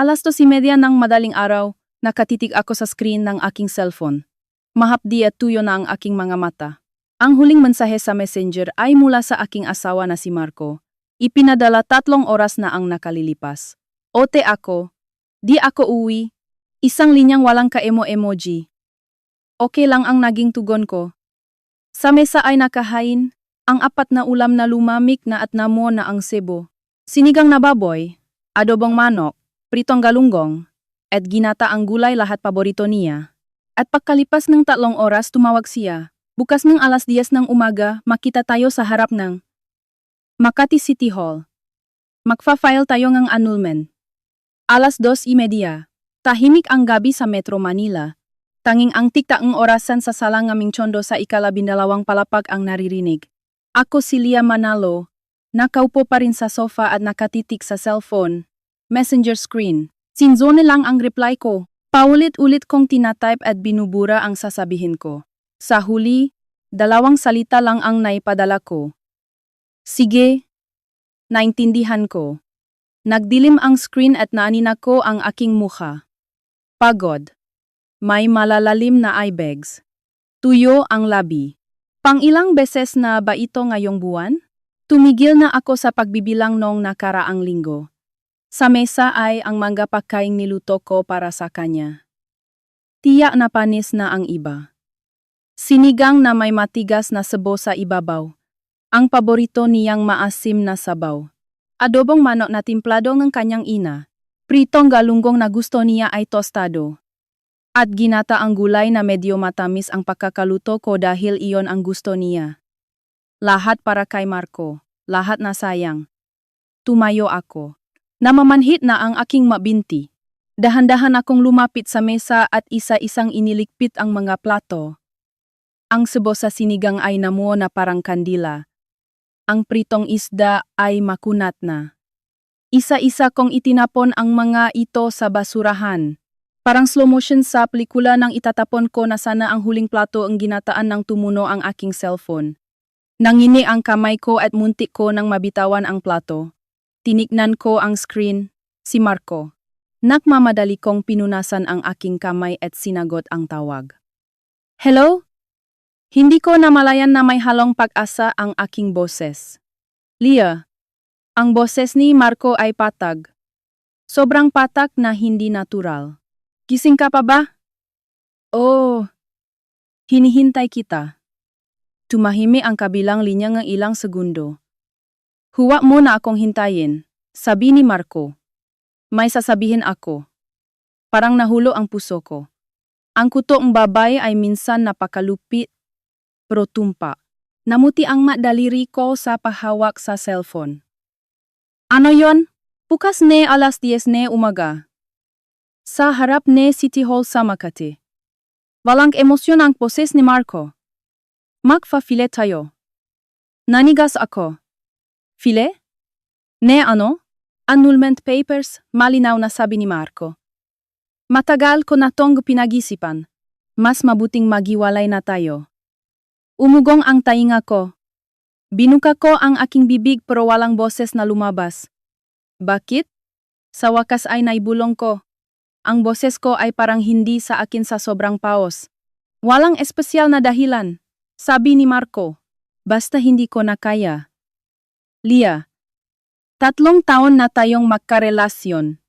2:30 ng madaling araw, nakatitig ako sa screen ng aking cellphone. Mahapdi at tuyo na ang aking mga mata. Ang huling mensahe sa messenger ay mula sa aking asawa na si Marco. Ipinadala 3 oras na ang nakalilipas. Ote ako. Di ako uwi. Isang linyang walang ka-emo-emoji. Okay lang ang naging tugon ko. Sa mesa ay nakahain, ang 4 na ulam na lumamig na at namo na ang sebo. Sinigang na baboy, adobong manok, pritong galunggong, at ginata ang gulay lahat paborito niya. At pagkalipas ng 3 oras tumawag siya. Bukas ng 10:00 ng umaga, makita tayo sa harap ng Makati City Hall. Magfa-file tayo ng annulment. 2:30. Tahimik ang gabi sa Metro Manila. Tanging ang tiktaang orasan sa sala ngaming tsondo sa 12 palapag ang naririnig. Ako si Lia Manalo. Nakaupo pa rin sa sofa at nakatitik sa cellphone. Messenger screen. Sinzone lang ang reply ko. Paulit-ulit kong tinatype at binubura ang sasabihin ko. Sa huli, 2 salita lang ang naipadala ko. Sige. Naintindihan ko. Nagdilim ang screen at naanin ko ang aking mukha. Pagod. May malalalim na eye bags. Tuyo ang labi. Pang-ilang beses na ba ito ngayong buwan? Tumigil na ako sa pagbibilang nung nakaraang linggo. Sa mesa ay ang mga pagkaing niluto ko para sa kanya. Tiyak na panis na ang iba. Sinigang na may matigas na sebo sa ibabaw. Ang paborito niyang maasim na sabaw. Adobong manok na timplado ng kanyang ina. Pritong galunggong na gusto niya ay tostado. At ginata ang gulay na medyo matamis ang pagkakaluto ko dahil iyon ang gusto niya. Lahat para kay Marco. Lahat na sayang. Tumayo ako. Namamanhit na ang aking mabinti. Dahan-dahan akong lumapit sa mesa at isa-isang iniligpit ang mga plato. Ang sebo sa sinigang ay namuo na parang kandila. Ang pritong isda ay makunat na. Isa-isa kong itinapon ang mga ito sa basurahan. Parang slow motion sa pelikula nang itatapon ko na sana ang huling plato ang ginataan ng tumuno ang aking cellphone. Nangini ang kamay ko at muntik ko nang mabitawan ang plato. Tinignan ko ang screen, si Marco. Nagmamadali kong pinunasan ang aking kamay at sinagot ang tawag. Hello? Hindi ko namalayan na may halong pag-asa ang aking boses. Lia. Ang boses ni Marco ay patag. Sobrang patak na hindi natural. Gising ka pa ba? Oh. Hinihintay kita. Tumahimik ang kabilang linya ng ilang segundo. Huwag mo na akong hintayin, sabi ni Marco. May sasabihin ako. Parang nahulo ang puso ko. Ang kutong babae ay minsan napakalupit, pero tumpa. Namuti ang daliri ko sa pahawak sa cellphone. Ano yon? Bukas ne 10:00 ne umaga. Sa harap ne City Hall sa Makati. Walang emosyon ang poses ni Marco. Magfa-file tayo. Nanigas ako. File? Ne ano? Annulment papers, malinaw na sabi ni Marco. Matagal ko na tong pinag-isipan. Mas mabuting magiwalay na tayo. Umugong ang tainga ko. Binuka ko ang aking bibig pero walang boses na lumabas. Bakit? Sa wakas ay naibulong ko. Ang boses ko ay parang hindi sa akin sa sobrang paos. Walang espesyal na dahilan, sabi ni Marco. Basta hindi ko na kaya. Lia. 3 taon na tayong magkarelasyon.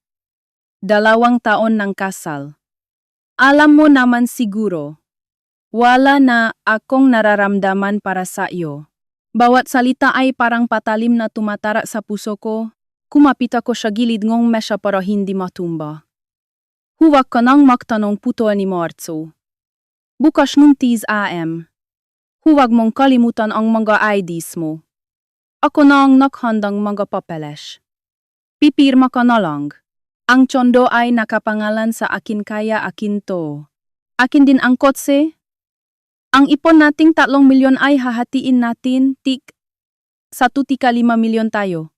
2 taon ng kasal. Alam mo naman siguro. Wala na akong nararamdaman para sa iyo. Bawat salita ay parang patalim na tumatara sa puso ko. Kumapit ako sa gilid ng mesa para hindi matumba. Huwag ka nang magtanong puto ni Marzo. Bukas ng 10 AM. Huwag mong kalimutan ang mga IDs mo. Ako na ang nakhandang mga papeles. Pipirma ka na lang. Ang tsondo ay nakapangalan sa akin kaya akin to. Akin din ang kotse. Ang ipon nating 3 milyon ay hahatiin natin, tik. 1.5 milyon tayo.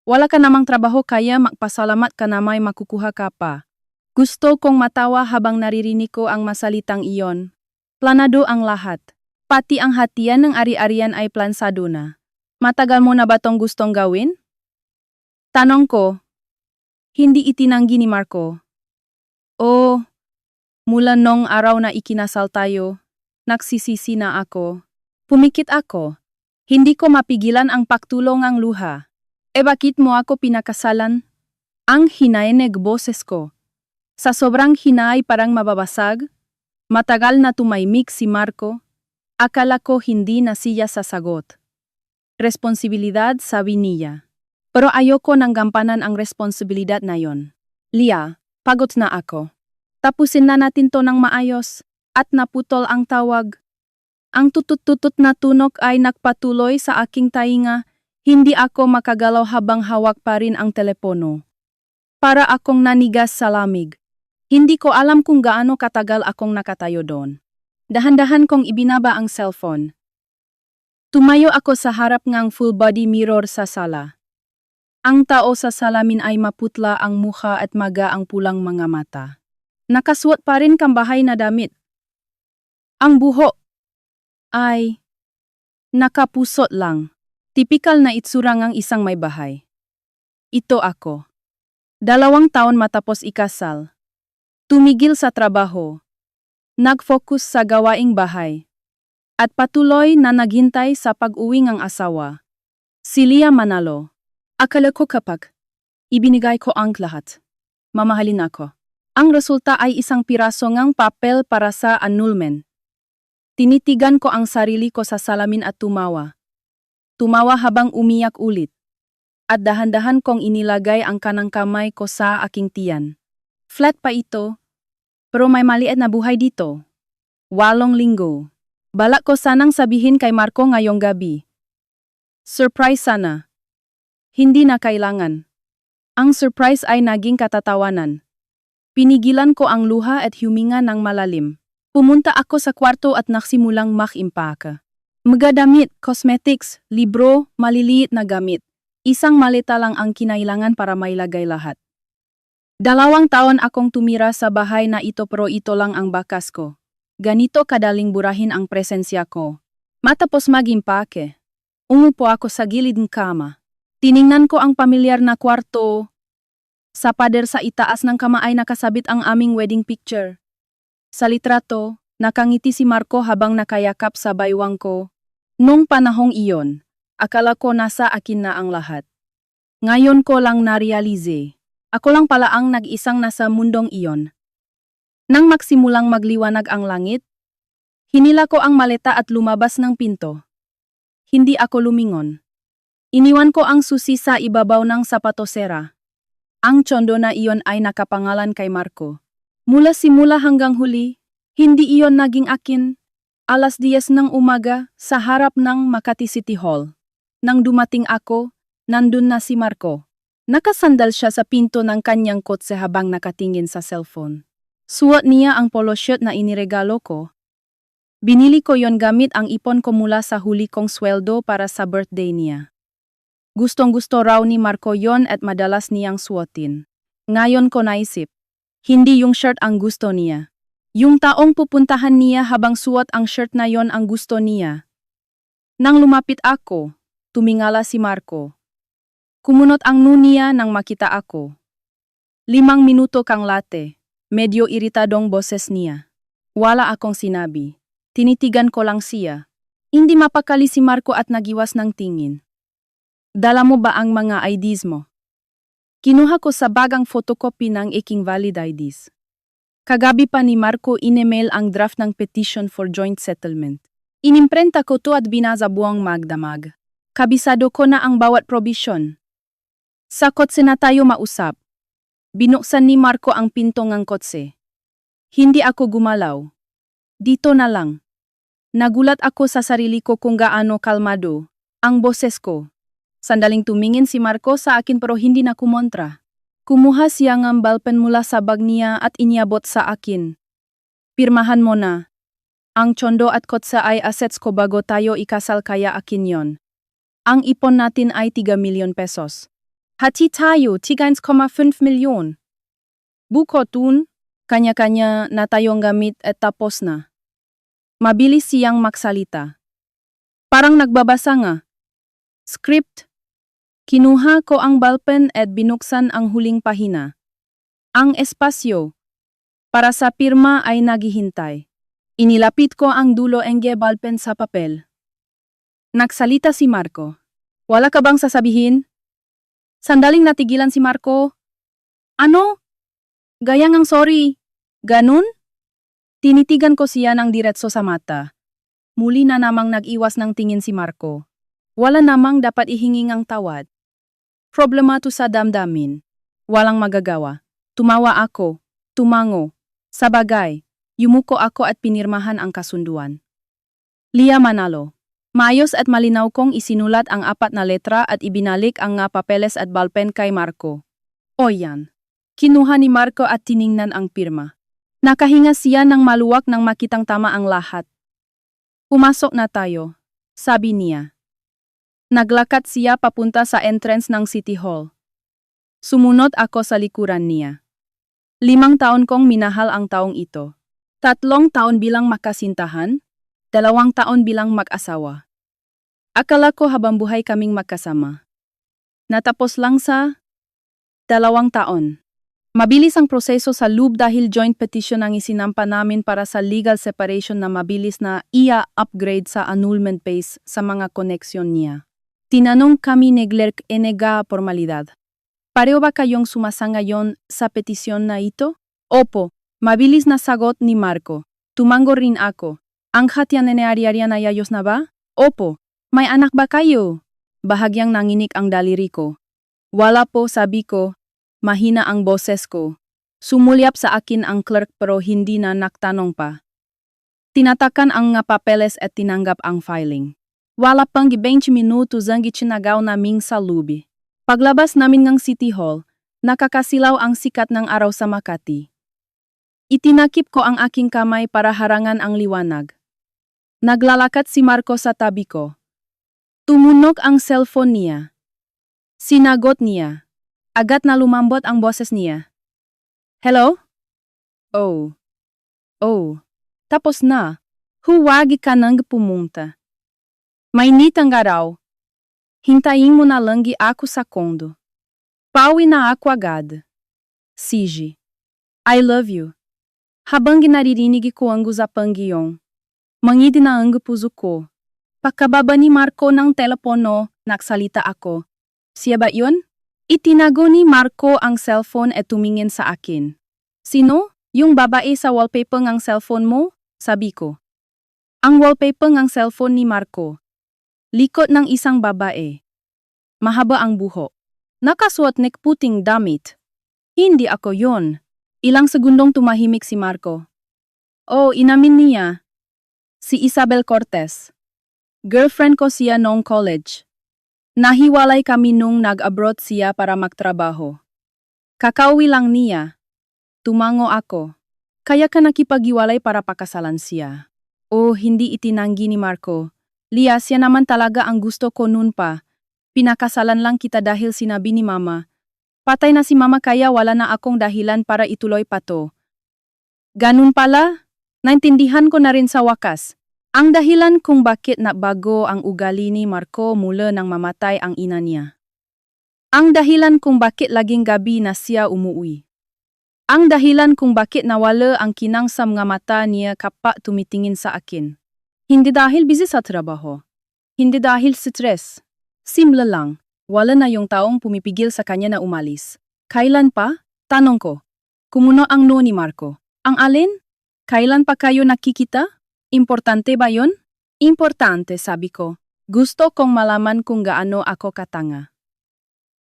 Wala ka namang trabaho kaya magpasalamat ka na may makukuha ka pa. Gusto kong matawa habang naririnig ko ang masalitang iyon. Planado ang lahat. Pati ang hatian ng ari-arian ay plansado na. Matagal mo na ba tong gustong gawin? Tanong ko. Hindi itinanggi ni Marco. Oh, mula nung araw na ikinasal tayo, nagsisisi na ako. Pumikit ako. Hindi ko mapigilan ang pagtulong ang luha. Bakit mo ako pinakasalan? Ang hinaineg boses ko. Sa sobrang hinay parang mababasag, matagal na tumahimik si Marco. Akala ko hindi na siya sasagot. Responsibilidad, sabi niya. Pero ayoko nang gampanan ang responsibilidad na yon. Lia, pagod na ako. Tapusin na natin to ng maayos, at naputol ang tawag. Ang tutut-tutut na tunog ay nagpatuloy sa aking tainga, hindi ako makagalaw habang hawak pa rin ang telepono. Para akong nanigas sa lamig. Hindi ko alam kung gaano katagal akong nakatayo doon. Dahan-dahan kong ibinaba ang cellphone. Tumayo ako sa harap ngang full-body mirror sa sala. Ang tao sa salamin ay maputla ang mukha at maga ang pulang mga mata. Nakasuot pa rin kambahay na damit. Ang buhok ay nakapusot lang. Tipikal na itsura ngang isang may bahay. Ito ako. 2 taon matapos ikasal. Tumigil sa trabaho. Nag-focus sa gawaing bahay. At patuloy na naghintay sa pag-uwi ng asawa. Si Lia Manalo. Akala ko kapag ibinigay ko ang lahat, mamahalin ako. Ang resulta ay isang piraso ngang papel para sa annulment. Tinitigan ko ang sarili ko sa salamin at tumawa. Tumawa habang umiyak ulit. At dahan-dahan kong inilagay ang kanang kamay ko sa aking tiyan. Flat pa ito, pero may maliit na buhay dito. 8 linggo. Balak ko sanang sabihin kay Marco ngayong gabi. Surprise sana. Hindi na kailangan. Ang surprise ay naging katatawanan. Pinigilan ko ang luha at huminga ng malalim. Pumunta ako sa kwarto at nagsimulang mag-impake. Mga damit, cosmetics, libro, maliliit na gamit. Isang maleta lang ang kinailangan para mailagay lahat. 2 taon akong tumira sa bahay na ito pero ito lang ang bakas ko. Ganito kadaling burahin ang presensya ko. Matapos mag-impake, umupo ako sa gilid ng kama. Tiningnan ko ang pamilyar na kwarto. Sa pader sa itaas ng kama ay nakasabit ang aming wedding picture. Sa litrato, nakangiti si Marco habang nakayakap sa baywang ko. Nung panahong iyon, akala ko nasa akin na ang lahat. Ngayon ko lang narealize. Ako lang pala ang nag-isang nasa mundong iyon. Nang magsimulang magliwanag ang langit, hinila ko ang maleta at lumabas ng pinto. Hindi ako lumingon. Iniwan ko ang susi sa ibabaw ng sapatosera. Ang tsondo na iyon ay nakapangalan kay Marco. Mula simula hanggang huli, hindi iyon naging akin. 10:00 ng umaga sa harap ng Makati City Hall. Nang dumating ako, nandun na si Marco. Nakasandal siya sa pinto ng kanyang kotse habang nakatingin sa cellphone. Suot niya ang polo shirt na iniregalo ko. Binili ko yon gamit ang ipon ko mula sa huli kong sweldo para sa birthday niya. Gustong-gusto raw ni Marco yon at madalas niyang suotin. Ngayon ko naisip, hindi yung shirt ang gusto niya. Yung taong pupuntahan niya habang suot ang shirt na yon ang gusto niya. Nang lumapit ako, tumingala si Marco. Kumunot ang niya nang makita ako. 5 minuto kang late. Medyo iritadong boses niya. Wala akong sinabi. Tinitigan ko lang siya. Hindi mapakali si Marco at nagiwas ng tingin. Dala mo ba ang mga IDs mo? Kinuha ko sa bagang photocopy ng aking valid IDs. Kagabi pa ni Marco in-email ang draft ng petition for joint settlement. Inimprenta ko to at binasa buong magdamag. Kabisado ko na ang bawat provision. Sa kotse na tayo mausap. Binuksan ni Marco ang pinto ng kotse. Hindi ako gumalaw. Dito na lang. Nagulat ako sa sarili ko kung gaano kalmado ang boses ko. Sandaling tumingin si Marco sa akin pero hindi na kumontra. Kumuha siya ng ballpen mula sa bag niya at iniabot sa akin. Pirmahan mo na. Ang tsondo at kotse ay assets ko bago tayo ikasal kaya akin yon. Ang ipon natin ay 3 milyon pesos. Hati tayo 3,5 milyon. Bukod dun, kanya-kanya na tayong gamit at tapos na. Mabilis siyang magsalita. Parang nagbabasa nga. Script. Kinuha ko ang ballpen at binuksan ang huling pahina. Ang espasyo para sa pirma ay naghihintay. Inilapit ko ang dulo ng ballpen sa papel. Nagsalita si Marco. Wala ka bang sasabihin? Sandaling natigilan si Marco. Ano? Gaya ngang sorry. Ganun? Tinitigan ko siya ng diretso sa mata. Muli na namang nag-iwas ng tingin si Marco. Wala namang dapat ihingi ng tawad. Problema to sa damdamin. Walang magagawa. Tumawa ako. Tumango. Sa bagay, yumuko ako at pinirmahan ang kasunduan. Lia Manalo. Maayos at malinaw kong isinulat ang 4 na letra at ibinalik ang nga papeles at ballpen kay Marco. O yan. Kinuha ni Marco at tiningnan ang pirma. Nakahinga siya ng maluwag nang makitang tama ang lahat. Pumasok na tayo, sabi niya. Naglakad siya papunta sa entrance ng City Hall. Sumunod ako sa likuran niya. 5 taon kong minahal ang taong ito. 3 taon bilang makasintahan, 2 taon bilang mag-asawa. Akala ko habang buhay kaming magkasama. Natapos lang sa 2 taon. Mabilis ang proseso sa loob dahil joint petition ang isinampa namin para sa legal separation na mabilis na upgrade sa annulment phase sa mga koneksyon niya. Tinanong kami ni Clerk enega formalidad. Pareho ba kayong sumasangayon sa petisyon na ito? Opo, mabilis na sagot ni Marco. Tumango rin ako. Ang hatian neneariarian ay ayos na ba? Opo. May anak ba kayo? Bahagyang nanginig ang daliri ko. Wala po, sabi ko. Mahina ang boses ko. Sumulyap sa akin ang clerk pero hindi na nagtanong pa. Tinatakan ang nga papeles at tinanggap ang filing. Wala pang 20 minutos ang itinagaw naming sa lobby. Paglabas namin ng City Hall, nakakasilaw ang sikat ng araw sa Makati. Itinakip ko ang aking kamay para harangan ang liwanag. Naglalakad si Marco sa tabi ko. Tumunog ang cellphone niya. Sinagot niya. Agad na lumambot ang boses niya. Hello? Oh. Tapos na. Huwag ka nang pumunta. Mainit ang araw. Hintayin mo na lang ako sa kondo. Pauwi na ako agad. Sige. I love you. Habang naririnig ko ang usapang giyon, mangidi na ang puso ko. Pagkababa ni Marco ng telepono, nagsalita ako. Siya ba yun? Itinago ni Marco ang cellphone at tumingin sa akin. Sino? Yung babae sa wallpaper ng cellphone mo? Sabi ko. Ang wallpaper ng cellphone ni Marco. Likod ng isang babae. Mahaba ang buhok. Nakasuot ng puting damit. Hindi ako yon. Ilang segundong tumahimik si Marco. Oh, inamin niya. Si Isabel Cortez. Girlfriend ko siya noong college. Nahiwalay kami nung nag-abroad siya para magtrabaho. Kakauwi lang niya. Tumango ako. Kaya ka nakipag-iwalay para pakasalan siya. Oh, hindi itinanggi ni Marco. Lia, siya naman talaga ang gusto ko noon pa. Pinakasalan lang kita dahil sinabi ni Mama. Patay na si Mama kaya wala na akong dahilan para ituloy pa to. Ganun pala? Naintindihan ko na rin sa wakas. Ang dahilan kung bakit nabago ang ugali ni Marco mula nang mamatay ang ina niya. Ang dahilan kung bakit laging gabi na siya umuwi. Ang dahilan kung bakit nawala ang kinang sa mga mata niya kapag tumitingin sa akin. Hindi dahil busy sa trabaho. Hindi dahil stress. Simple lang, wala na yung taong pumipigil sa kanya na umalis. Kailan pa? Tanong ko. Kumuno ang no ni Marco. Ang alin? Kailan pa kayo nakikita? Importante ba yon? Importante, sabi ko. Gusto kong malaman kung gaano ako katanga.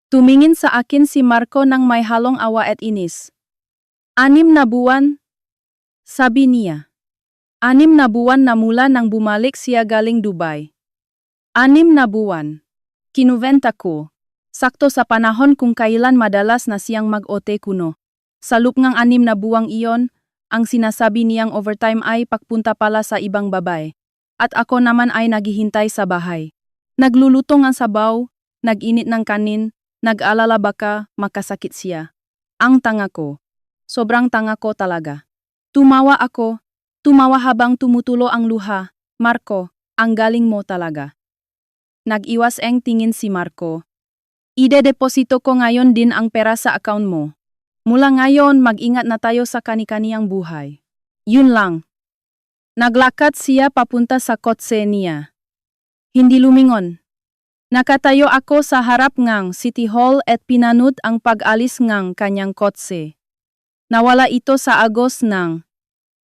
Tumingin sa akin si Marco nang may halong awa at inis. 6 na buwan? Sabi niya. 6 na buwan na mula nang bumalik siya galing Dubai. 6 na buwan. Kinuventa ko. Sakto sa panahon kung kailan madalas na siyang mag-ote kuno. Sa loob ng 6 na buwang iyon, ang sinasabi niyang overtime ay pagpunta pala sa ibang babae. At ako naman ay naghihintay sa bahay. Nagluluto ng sabaw, nag-init ng kanin, nag-alala baka makasakit siya. Ang tanga ko. Sobrang tanga ko talaga. Tumawa ako. Tumawa habang tumutulo ang luha. Marco, ang galing mo talaga. Nag-iwas ang tingin si Marco. Ide-deposito ko ngayon din ang pera sa account mo. Mula ngayon, mag-ingat na tayo sa kani-kaniyang buhay. Yun lang. Naglakad siya papunta sa kotse niya. Hindi lumingon. Nakatayo ako sa harap ngang City Hall at pinanood ang pag-alis ngang kanyang kotse. Nawala ito sa agos ng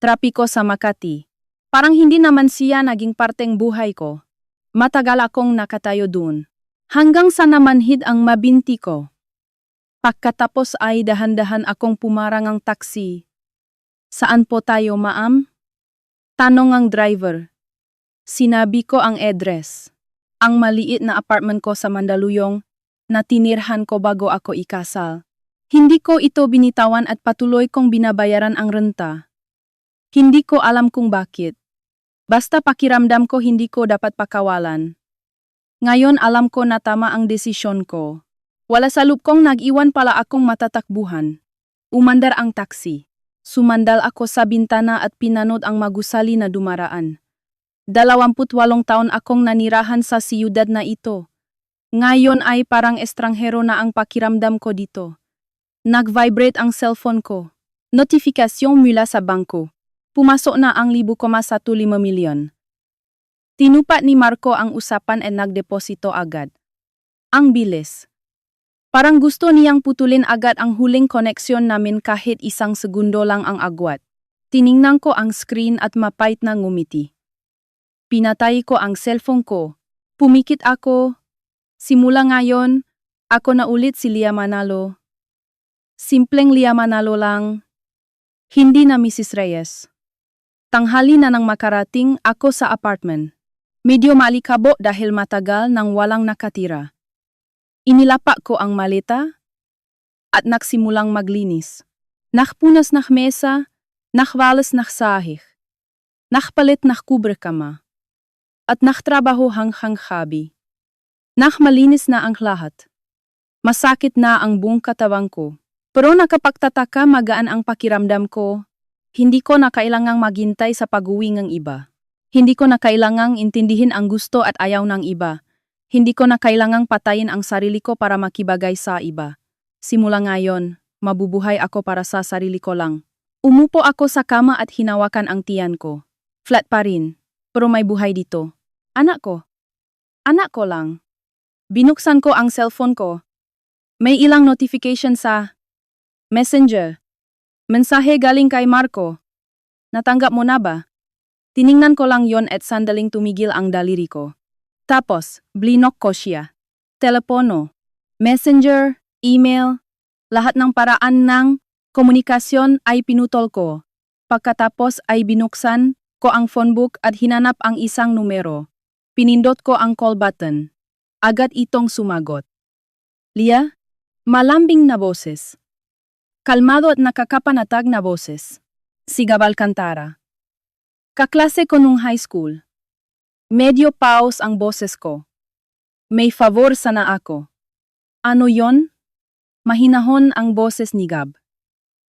trapiko sa Makati. Parang hindi naman siya naging parteng buhay ko. Matagal akong nakatayo dun. Hanggang sa namanhid ang mabinti ko. Pagkatapos ay dahan-dahan akong pumarang ang taxi. Saan po tayo, ma'am? Tanong ang driver. Sinabi ko ang address. Ang maliit na apartment ko sa Mandaluyong na tinirhan ko bago ako ikasal. Hindi ko ito binitawan at patuloy kong binabayaran ang renta. Hindi ko alam kung bakit. Basta pakiramdam ko hindi ko dapat pakawalan. Ngayon alam ko na tama ang desisyon ko. Wala sa loob kong nag-iwan pala akong matatakbuhan. Umandar ang taxi. Sumandal ako sa bintana at pinanood ang magusali na dumaraan. 28 taon akong nanirahan sa siyudad na ito. Ngayon ay parang estranghero na ang pakiramdam ko dito. Nag-vibrate ang cellphone ko. Notifikasyon mula sa bangko. Pumasok na ang 1.15 milyon. Tinupat ni Marco ang usapan at nagdeposito agad. Ang bilis. Parang gusto niyang putulin agad ang huling koneksyon namin kahit isang segundo lang ang agwat. Tiningnan ko ang screen at mapait na ngumiti. Pinatay ko ang cellphone ko. Pumikit ako. Simula ngayon, ako na ulit si Lia Manalo. Simpleng Lia Manalo lang. Hindi na Mrs. Reyes. Tanghali na nang makarating ako sa apartment. Medyo malikabo dahil matagal nang walang nakatira. Inilapak ko ang maleta at nagsimulang maglinis. Nakpunas ng mesa, nakwalas ng sahig, nakpalit ng kubrikama. At naktrabaho hanggang gabi. Nakmalinis na ang lahat. Masakit na ang buong katawan ko. Pero nakapagtataka magaan ang pakiramdam ko. Hindi ko na kailangang maghintay sa pag-uwi ng iba. Hindi ko na kailangang intindihin ang gusto at ayaw ng iba. Hindi ko na kailangang patayin ang sarili ko para makibagay sa iba. Simula ngayon, mabubuhay ako para sa sarili ko lang. Umupo ako sa kama at hinawakan ang tiyan ko. Flat pa rin, pero may buhay dito. Anak ko. Anak ko lang. Binuksan ko ang cellphone ko. May ilang notification sa Messenger. Mensahe galing kay Marco. Natanggap mo na ba? Tiningnan ko lang yon at sandaling tumigil ang daliri ko. Tapos, blinok ko siya. Telepono, messenger, email, lahat ng paraan ng komunikasyon ay pinutol ko. Pagkatapos ay binuksan ko ang phonebook at hinanap ang isang numero. Pinindot ko ang call button. Agad itong sumagot. Lia? Malambing na boses. Kalmado at nakakapanatag na boses. Si Gab Alcantara. Kaklase ko nung high school. Medyo pause ang boses ko. May favor sana ako. Ano yon? Mahinahon ang boses ni Gab.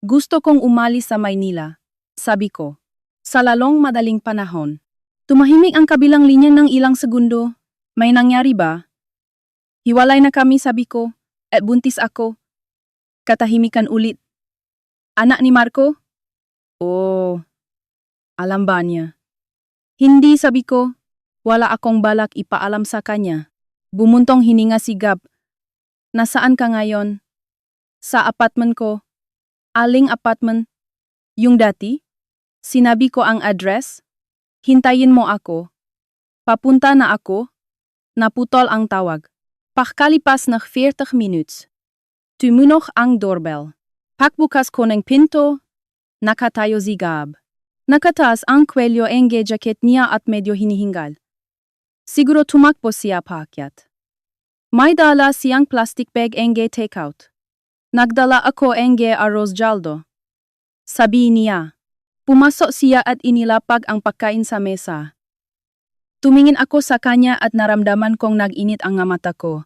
Gusto kong umalis sa Maynila, sabi ko. Sa lalong madaling panahon. Tumahimik ang kabilang linya ng ilang segundo. May nangyari ba? Hiwalay na kami, sabi ko, at buntis ako. Katahimikan ulit. Anak ni Marco? Oh, alam ba niya? Hindi, sabi ko. Wala akong balak ipaalam sa kanya. Bumuntong hininga si Gab. Nasaan ka ngayon? Sa apartment ko. Aling apartment? Yung dati? Sinabi ko ang address. Hintayin mo ako. Papunta na ako. Naputol ang tawag. Pakalipas ng 40 minutes. Tumunog ang doorbell. Pagbukas ko ng pinto. Nakatayo si Gab. Nakataas ang kwelyo enge jacket niya at medyo hinihingal. Siguro tumakbo siya paakyat. May dala siyang plastic bag enge takeout. Nagdala ako enge arroz jaldo. Sabi niya. Pumasok siya at inilapag ang pagkain sa mesa. Tumingin ako sa kanya at naramdaman kong nag-init ang mata ko.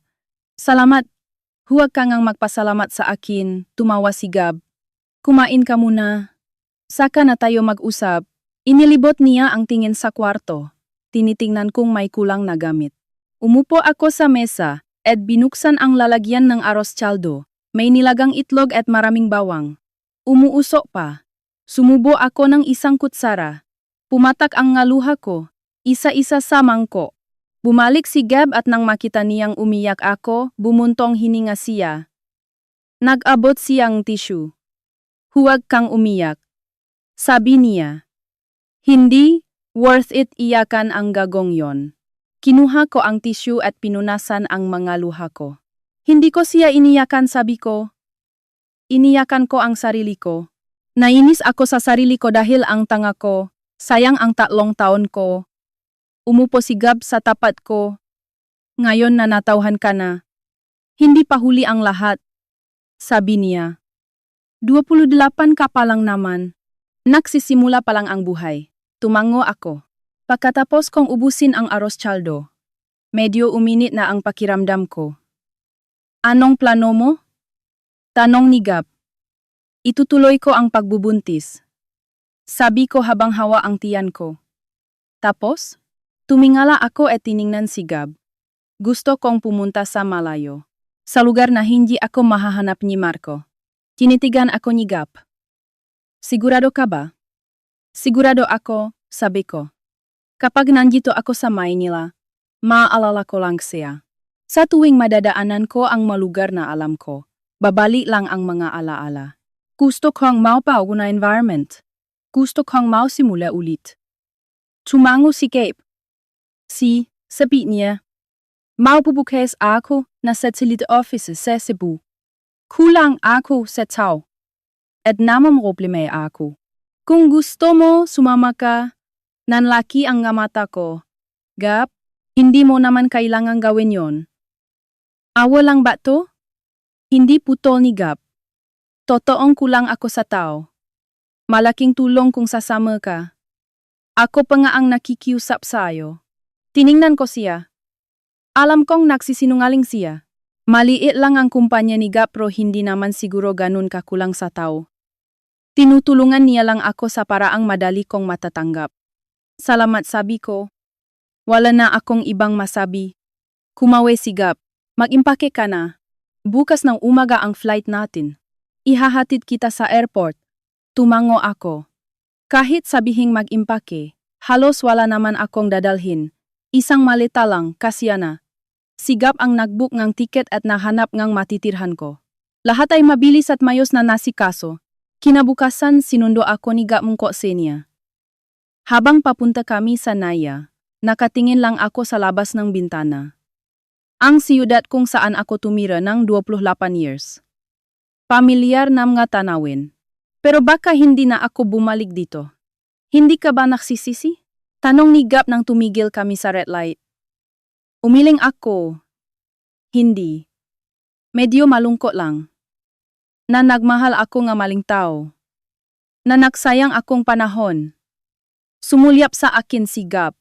Salamat. Huwag kang magpasalamat sa akin, tumawa si Gab. Kumain ka muna. Saka na tayo mag-usap. Inilibot niya ang tingin sa kwarto. Tinitingnan kong may kulang na gamit. Umupo ako sa mesa. At binuksan ang lalagyan ng arroz caldo. May nilagang itlog at maraming bawang. Umuusok pa. Sumubo ako ng isang kutsara. Pumatak ang ngaluha ko. Isa-isa sa mangkok. Bumalik si Gab at nang makita niyang umiyak ako, bumuntong hininga siya. Nag-abot siyang tissue. Huwag kang umiyak. Sabi niya. Hindi, worth it iyakan ang gagong yon. Kinuha ko ang tissue at pinunasan ang mga luha ko. Hindi ko siya iniyakan, sabi ko. Iniyakan ko ang sarili ko. Nainis ako sa sarili ko dahil ang tanga ko, sayang ang 3 taon ko. Umupo si Gab sa tapat ko. Ngayon na natauhan ka na. Hindi pa huli ang lahat. Sabi niya. 28 ka pa lang naman. Nagsisimula pa lang ang buhay. Tumango ako. Pagkatapos kong ubusin ang arroz caldo, medyo uminit na ang pakiramdam ko. Anong plano mo? Tanong ni Gab. Itutuloy ko ang pagbubuntis. Sabi ko habang hawa ang tiyan ko. Tapos, tumingala ako at tiningnan si Gab. Gusto kong pumunta sa malayo. Sa lugar na hindi ako mahahanap ni Marco. Tinitigan ako ni Gab. Sigurado ka ba? Sigurado ako, sabi ko. Kapag nandito ako sa Maynila, maaalala ko lang siya. Sa tuwing madadaanan ko ang malugar na alam ko, babalik lang ang mga alaala. Gusto kong maupaw na environment. Gusto kong mausimula ulit. Tumango si Gabe. Sabi niya. Maupubukes ako na satellite office sa Cebu. Kulang ako sa tao. At namamroblema ako. Kung gusto mo, sumama ka. Nanlaki ang mata ko. Gab, hindi mo naman kailangang gawin yon. Awa lang ba to? Hindi putol ni Gab. Totoong kulang ako sa tao. Malaking tulong kung sasama ka. Ako pa nga ang nakikiusap sa'yo. Tiningnan ko siya. Alam kong nagsisinungaling siya. Maliit lang ang kumpanya ni Gab pero hindi naman siguro ganun kakulang sa tao. Tinutulungan niya lang ako sa paraang madali kong matatanggap. Salamat, sabi ko. Wala na akong ibang masabi. Kumawe si Gab. Mag-impake ka na. Bukas ng umaga ang flight natin. Ihahatid kita sa airport. Tumango ako. Kahit sabihing mag-impake, halos wala naman akong dadalhin. Isang maleta lang, kasya na. Si Gab ang nagbook ng tiket at nahanap ngang matitirhan ko. Lahat ay mabilis at mayos na nasikaso. Kinabukasan sinundo ako ni Gab mungko seniya. Habang papunta kami sa Naya, nakatingin lang ako sa labas ng bintana. Ang siyudad kung saan ako tumira ng 28 years. Pamilyar na mga tanawin. Pero baka hindi na ako bumalik dito. Hindi ka ba nagsisisi? Tanong ni Gab nang tumigil kami sa red light. Umiling ako. Hindi. Medyo malungkot lang. Na nagmahal ako nga maling tao. Na nagsayang akong panahon. Sumulyap sa akin si Gab.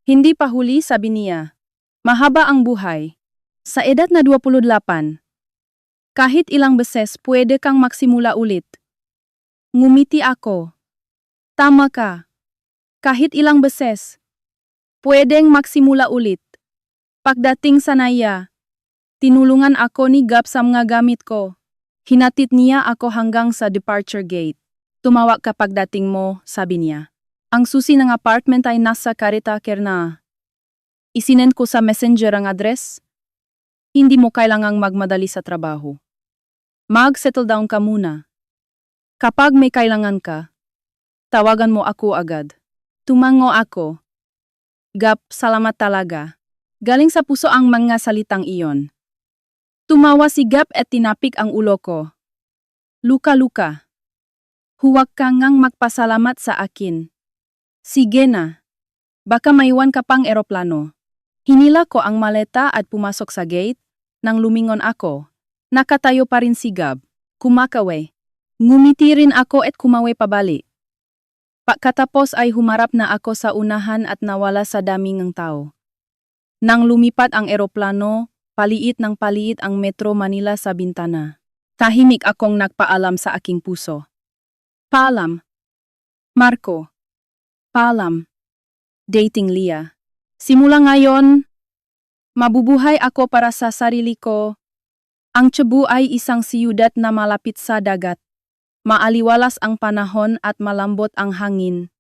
Hindi pa huli, sabi niya. Mahaba ang buhay. Sa edad na 28. Kahit ilang beses pwede kang magsimula ulit. Ngumiti ako. Tama ka. Kahit ilang beses, pwedeng magsimula ulit. Pagdating sa Naya, tinulungan ako ni Gab sa mga gamit ko. Hinatid niya ako hanggang sa departure gate. Tumawag ka pagdating mo, sabi niya. Ang susi ng apartment ay nasa caretaker na. Isinend ko sa messenger ang address. Hindi mo kailangang magmadali sa trabaho. Mag-settle down ka muna. Kapag may kailangan ka, tawagan mo ako agad. Tumango ako. Gab, salamat talaga. Galing sa puso ang mga salitang iyon. Tumawa si Gab at tinapik ang ulo ko. Luka-luka. Huwag ka ngang magpasalamat sa akin. Sige na. Baka maiwan ka pang eroplano. Hinila ko ang maleta at pumasok sa gate. Nang lumingon ako, nakatayo pa rin si Gab. Kumakawe. Ngumiti rin ako at kumawe pabalik. Pagkatapos ay humarap na ako sa unahan at nawala sa daming ng tao. Nang lumipat ang eroplano, paliit ng paliit ang Metro Manila sa bintana. Tahimik akong nagpaalam sa aking puso. Paalam. Marco. Paalam. Dating Leah. Simula ngayon, Mabubuhay ako para sa sarili ko. Ang Cebu ay isang siyudad na malapit sa dagat. Maaliwalas ang panahon at malambot ang hangin.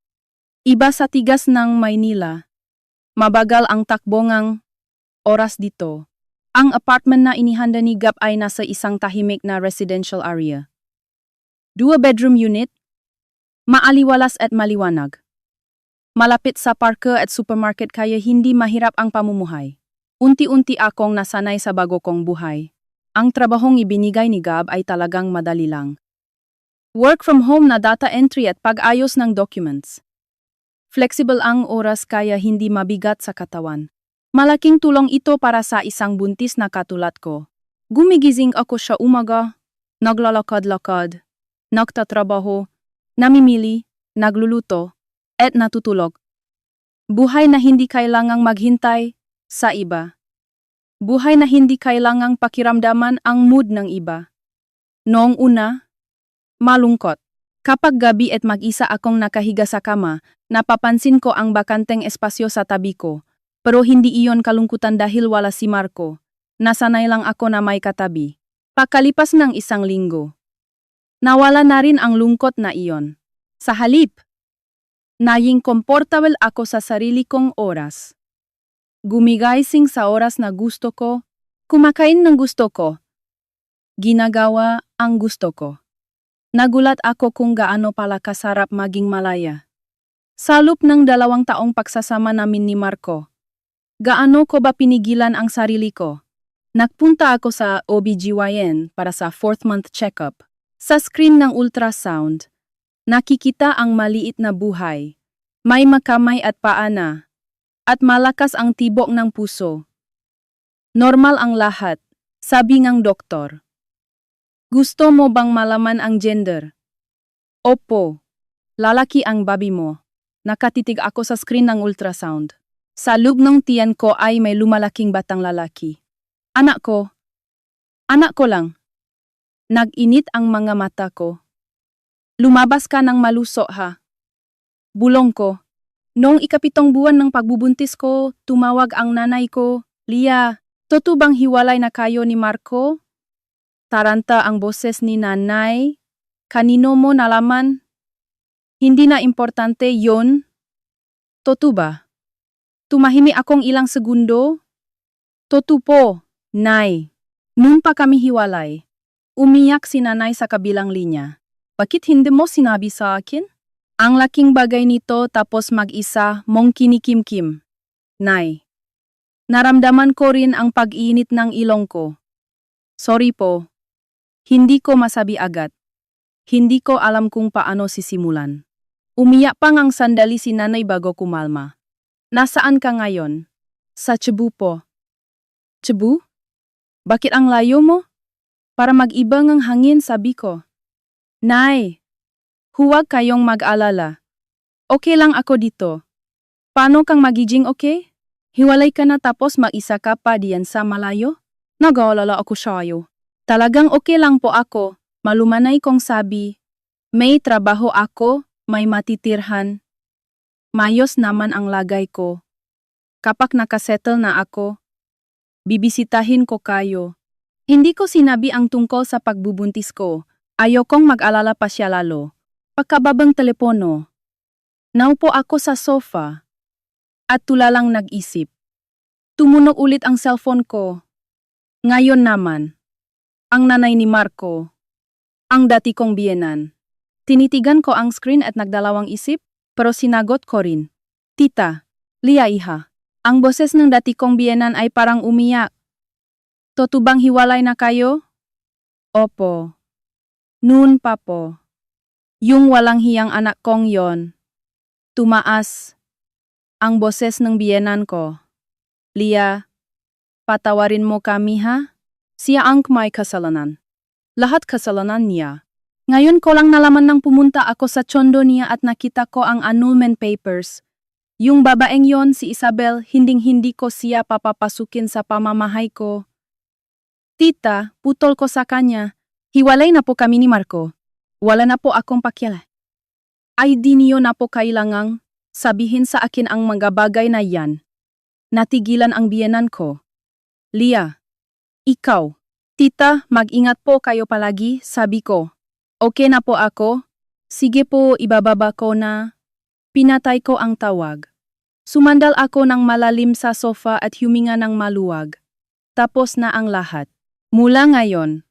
Iba sa tigas ng Maynila. Mabagal ang takbongang oras dito. Ang apartment na inihanda ni Gab ay nasa isang tahimik na residential area. 2-bedroom unit, maaliwalas at maliwanag. Malapit sa parke at supermarket kaya hindi mahirap ang pamumuhay. Unti-unti akong nasanay sa bago kong buhay. Ang trabahong ibinigay ni Gab ay talagang madali lang. Work from home na data entry at pag-ayos ng documents. Flexible ang oras kaya hindi mabigat sa katawan. Malaking tulong ito para sa isang buntis na katulad ko. Gumigising ako sa umaga, naglalakad-lakad, nagtatrabaho, namimili, nagluluto, at natutulog. Buhay na hindi kailangang maghintay sa iba. Buhay na hindi kailangang pakiramdaman ang mood ng iba. Noong una, malungkot. Kapag gabi at mag-isa akong nakahiga sa kama, napapansin ko ang bakanteng espasyo sa tabi ko. Pero hindi iyon kalungkutan dahil wala si Marco. Nasanay lang ako na may katabi. Pagkalipas ng isang linggo, nawala na rin ang lungkot na iyon. Sa halip, naging komportable ako sa sarili kong oras. Gumigising sa oras na gusto ko, kumakain ng gusto ko, ginagawa ang gusto ko. Nagulat ako kung gaano pala kasarap maging malaya. Sa loob ng 2 taong pagsasama namin ni Marco, gaano ko ba pinigilan ang sarili ko? Nagpunta ako sa OBGYN para sa 4th month checkup. Sa screen ng ultrasound, nakikita ang maliit na buhay. May makamay at paa na. At malakas ang tibok ng puso. Normal ang lahat, sabi ng doktor. Gusto mo bang malaman ang gender? Opo, lalaki ang baby mo. Nakatitig ako sa screen ng ultrasound. Sa loob ng tiyan ko ay may lumalaking batang lalaki. Anak ko lang. Nag-init ang mga mata ko. Lumabas ka ng maluso ha. Bulong ko. Noong 7 buwan ng pagbubuntis ko, tumawag ang nanay ko, Lia, totoo bang hiwalay na kayo ni Marco? Taranta ang boses ni nanay. Kanino mo nalaman? Hindi na importante yon. Totoo ba? Tumahimik akong ilang segundo. Totoo po, nay. Noon pa kami hiwalay. Umiyak si nanay sa kabilang linya. Bakit hindi mo sinabi sa akin? Ang laking bagay nito tapos mag-isa mong kinikimkim. Nay. Naramdaman ko rin ang pag-init ng ilong ko. Sorry po. Hindi ko masabi agad. Hindi ko alam kung paano sisimulan. Umiyak pang ang sandali si nanay bago kumalma. Nasaan ka ngayon? Sa Cebu po. Cebu? Bakit ang layo mo? Para mag-ibang ang hangin, sabi ko. Nay, huwag kayong mag-alala. Okay lang ako dito. Paano kang magiging okay? Hiwalay ka na tapos mag-isa ka pa diyan sa malayo? Nag-aalala ako sa'yo. Talagang okay lang po ako. Malumanay kong sabi. May trabaho ako, may matitirhan. Mayos naman ang lagay ko. Kapag nakasettle na ako, bibisitahin ko kayo. Hindi ko sinabi ang tungkol sa pagbubuntis ko. Ayokong mag-alala pa siya lalo. Pagkababang telepono, naupo ako sa sofa at tulalang nag-isip. Tumunog ulit ang cellphone ko. Ngayon naman, ang nanay ni Marco, ang dati kong biyenan. Tinitigan ko ang screen at nagdalawang isip, pero sinagot ko rin. Tita, Lia iha. Ang boses ng dati kong biyenan ay parang umiyak. Totoo bang hiwalay na kayo? Opo. Noon pa po. Yung walang hiyang anak kong yon. Tumaas ang boses ng biyenan ko. Lia, patawarin mo kami ha? Siya ang may kasalanan. Lahat kasalanan niya. Ngayon ko lang nalaman nang pumunta ako sa tsondo niya at nakita ko ang annulment papers. Yung babaeng yon, si Isabel, hinding-hindi ko siya papapasukin sa pamamahay ko. Tita, putol ko sa kanya. Hiwalay na po kami ni Marco. Wala na po akong pakiala. Ay di niyo na po kailangang sabihin sa akin ang mga bagay na yan. Natigilan ang biyenan ko. Lia. Ikaw. Tita, mag-ingat po kayo palagi, sabi ko. Okay na po ako? Sige po, ibababa ko na. Pinatay ko ang tawag. Sumandal ako ng malalim sa sofa at huminga ng maluwag. Tapos na ang lahat. Mula ngayon,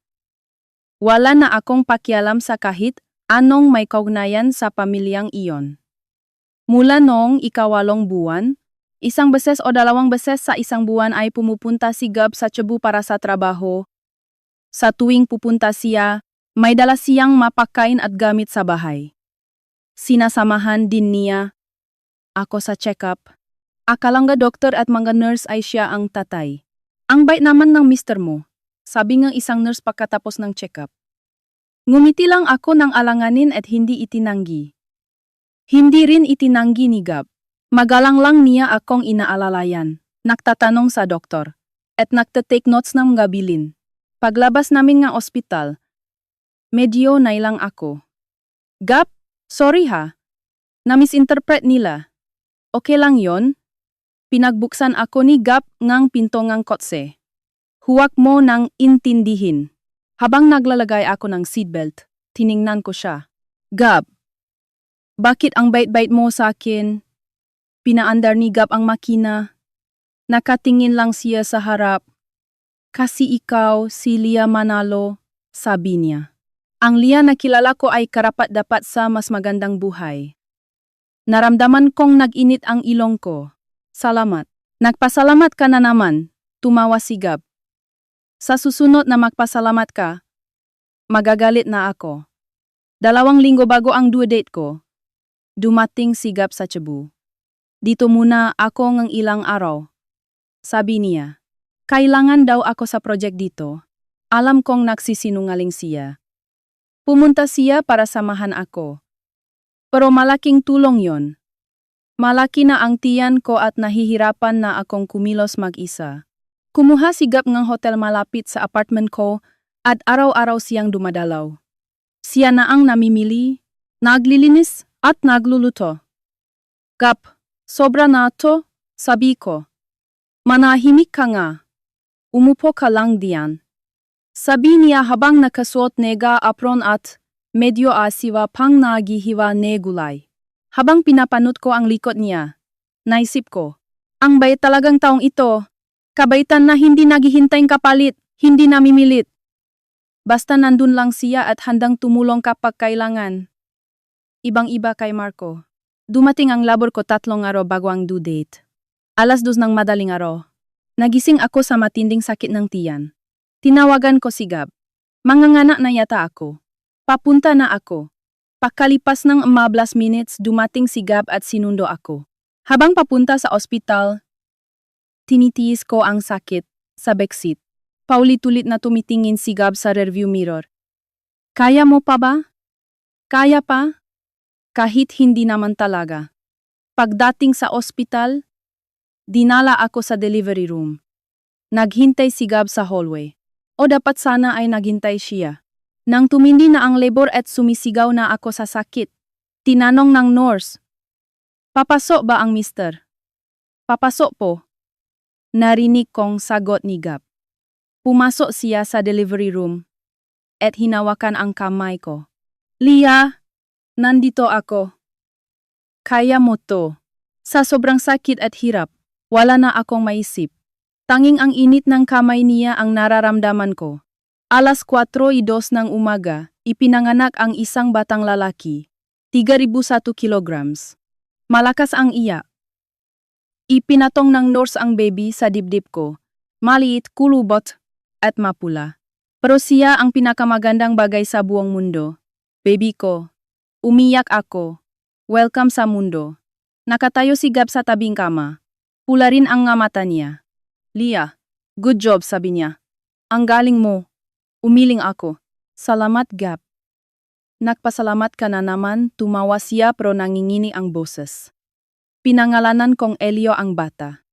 wala na akong pakialam sa kahit anong may kaugnayan sa pamilyang iyon. Mula noong ikawalong buwan, isang beses o dalawang beses sa isang buwan ay pumupunta si Gab sa Cebu para sa trabaho. Sa tuwing pupunta siya, may dala siyang mapakain at gamit sa bahay. Sinasamahan din niya ako sa check-up. Akalang nga doktor at mga nurse ay siya ang tatay. Ang bait naman ng mister mo, sabi ng isang nurse pagkatapos ng check-up. Ngumiti lang ako ng alanganin at hindi itinanggi. Hindi rin itinanggi ni Gab. Magalang lang niya akong inaalalayan. Nagtatanong sa doktor. At nagtatake notes ng mga bilin. Paglabas namin ng ospital, medyo nailang ako. Gab, sorry ha. Na-misinterpret nila. Okay lang yon? Pinagbuksan ako ni Gab ngang pinto ngang kotse. Huwag mo nang intindihin. Habang naglalagay ako ng seatbelt, tiningnan ko siya. Gab, bakit ang bait-bait mo sa akin? Pinaandar ni Gab ang makina. Nakatingin lang siya sa harap. Kasi ikaw, si Lia Manalo, sabi niya. Ang Lia na kilala ko ay karapat-dapat sa mas magandang buhay. Naramdaman kong nag-init ang ilong ko. Salamat. Nagpasalamat ka na naman, tumawa si Gab. Sa susunod na magpasalamat ka, magagalit na ako. 2 linggo bago ang due date ko, dumating si Gab sa Cebu. Dito muna ako ng ilang araw. Sabi niya, kailangan daw ako sa project dito. Alam kong nagsisinungaling siya. Pumunta siya para samahan ako. Pero malaking tulong yon. Malaki na ang tiyan ko at nahihirapan na akong kumilos mag-isa. Kumuha si Gab ng hotel malapit sa apartment ko at araw-araw siyang dumadalaw. Siya na ang namimili, naglilinis at nagluluto. Gab, sobra na to, sabi ko. Manahimik ka nga. Umupo ka lang diyan. Sabi niya habang nakasuot nega apron at medyo asiwa pang nagihiwa ne gulay. Habang pinapanot ko ang likod niya, naisip ko, ang bait talagang taong ito. Kabaitan na hindi naghihintay kapalit, hindi namimilit. Basta nandun lang siya at handang tumulong kapag kailangan. Ibang-iba kay Marco. Dumating ang labor ko 3 araw bago ang due date. 2:00 ng madaling araw. Nagising ako sa matinding sakit ng tiyan. Tinawagan ko si Gab. Manganganak na yata ako. Papunta na ako. Pakalipas ng 15 minutes dumating si Gab at sinundo ako. Habang papunta sa ospital, tinitiis ko ang sakit sa backseat. Paulit-ulit na tumitingin si Gab sa rearview mirror. Kaya mo pa ba? Kaya pa? Kahit hindi naman talaga. Pagdating sa ospital, dinala ako sa delivery room. Naghintay si Gab sa hallway. O dapat sana ay naghintay siya. Nang tumindi na ang labor at sumisigaw na ako sa sakit, tinanong ng nurse, papasok ba ang mister? Papasok po. Narinig kong sagot ni Gab. Pumasok siya sa delivery room at hinawakan ang kamay ko. Lia, nandito ako. Kaya mo to. Sa sobrang sakit at hirap, wala na akong maisip. Tanging ang init ng kamay niya ang nararamdaman ko. 4:02 ng umaga, ipinanganak ang isang batang lalaki. 3,001 kilograms. Malakas ang iyak. Ipinatong ng nurse ang baby sa dibdib ko. Maliit, kulubot, at mapula. Pero siya ang pinakamagandang bagay sa buong mundo. Baby ko. Umiyak ako. Welcome sa mundo. Nakatayo si Gab sa tabing kama. Pula rin ang nga mata niya. Lia, good job, sabi niya. Ang galing mo. Umiling ako. Salamat, Gab. Nagpasalamat ka na naman, tumawa siya pero nangingini ang boses. Pinangalanan kong Elio ang bata.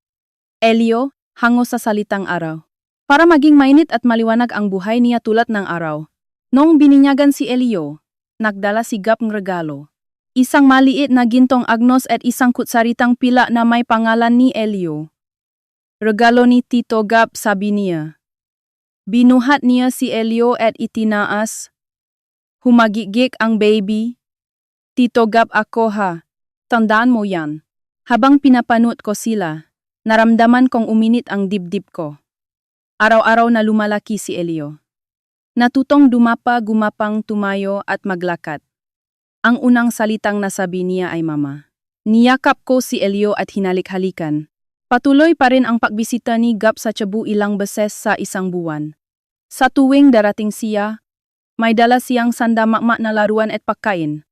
Elio, hango sa salitang araw. Para maging mainit at maliwanag ang buhay niya tulad ng araw. Noong bininyagan si Elio, nagdala si Gab ng regalo. Isang maliit na gintong agnos at isang kutsaritang pila na may pangalan ni Elio. Regalo ni Tito Gab, sabi niya. Binuhat niya si Elio at itinaas. Humagigik ang baby. Tito Gab, ako ha. Tandaan mo yan. Habang pinapanood ko sila, naramdaman kong uminit ang dibdib ko. Araw-araw na lumalaki si Elio. Natutong gumapang tumayo at maglakad. Ang unang salitang nasabi niya ay mama. Niyakap ko si Elio at hinalik-halikan. Patuloy pa rin ang pagbisita ni Gab sa Cebu ilang beses sa isang buwan. Sa tuwing darating siya, may dala siyang sandamakma na laruan at pagkain.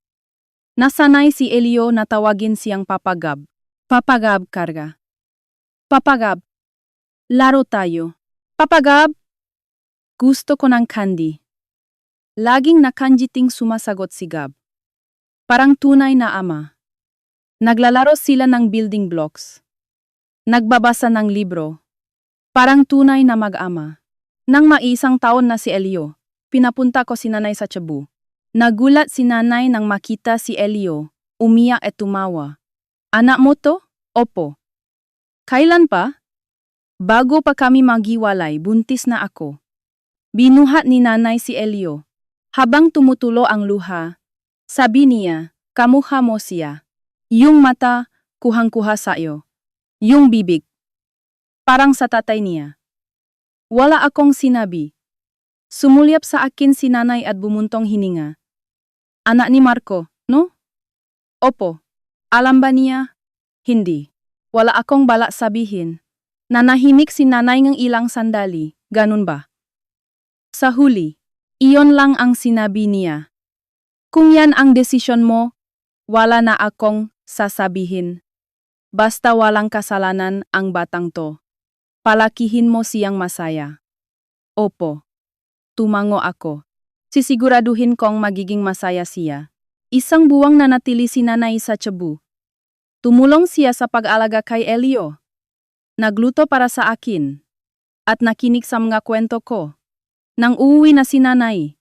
Nasanay si Elio na tawagin siyang Papa Gab. Papa Gab, karga. Papa Gab, laro tayo. Papa Gab, gusto ko ng candy. Laging nakanjiting sumasagot si Gab. Parang tunay na ama. Naglalaro sila ng building blocks. Nagbabasa ng libro. Parang tunay na mag-ama. Nang maisang taon na si Elio, pinapunta ko si nanay sa Cebu. Nagulat si nanay nang makita si Elio, umiyak at tumawa. Anak mo to? Opo. Kailan pa? Bago pa kami maghiwalay, buntis na ako. Binuhat ni nanay si Elio. Habang tumutulo ang luha, sabi niya, kamukha mo siya. Yung mata, kuhang-kuha sa'yo. Yung bibig. Parang sa tatay niya. Wala akong sinabi. Sumulyap sa akin si nanay at bumuntong hininga. Anak ni Marco, no? Opo. Alam ba niya? Hindi. Wala akong balak sabihin. Nanahimik si nanay ng ilang sandali, ganun ba? Sa huli, iyon lang ang sinabi niya. Kung yan ang desisyon mo, wala na akong sasabihin. Basta walang kasalanan ang batang to. Palakihin mo siyang masaya. Opo. Tumango ako. Sisiguraduhin kong magiging masaya siya. Isang buwang nanatili si nanay sa Cebu. Tumulong siya sa pag-alaga kay Elio. Nagluto para sa akin. At nakinig sa mga kwento ko. Nang uuwi na si nanay,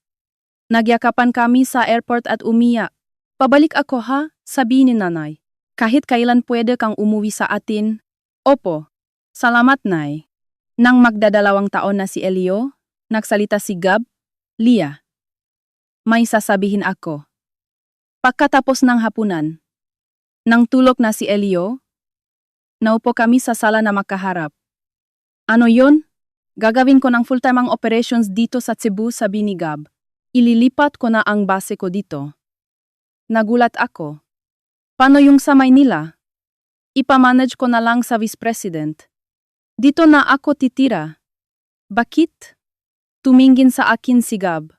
nagyakapan kami sa airport at umiyak. Pabalik ako ha, sabi ni nanay. Kahit kailan pwede kang umuwi sa atin? Opo. Salamat, nay. Nang magdadalawang taon na si Elio, nagsalita si Gab, Lia. May sasabihin ako. Pagkatapos ng hapunan, nang tulog na si Elio, naupo kami sa sala na makaharap. Ano yon? Gagawin ko ng full-time ang operations dito sa Cebu, sabi ni Gab. Ililipat ko na ang base ko dito. Nagulat ako. Paano yung sa Maynila? Ipamanage ko na lang sa Vice President. Dito na ako titira. Bakit? Tumingin sa akin si Gab.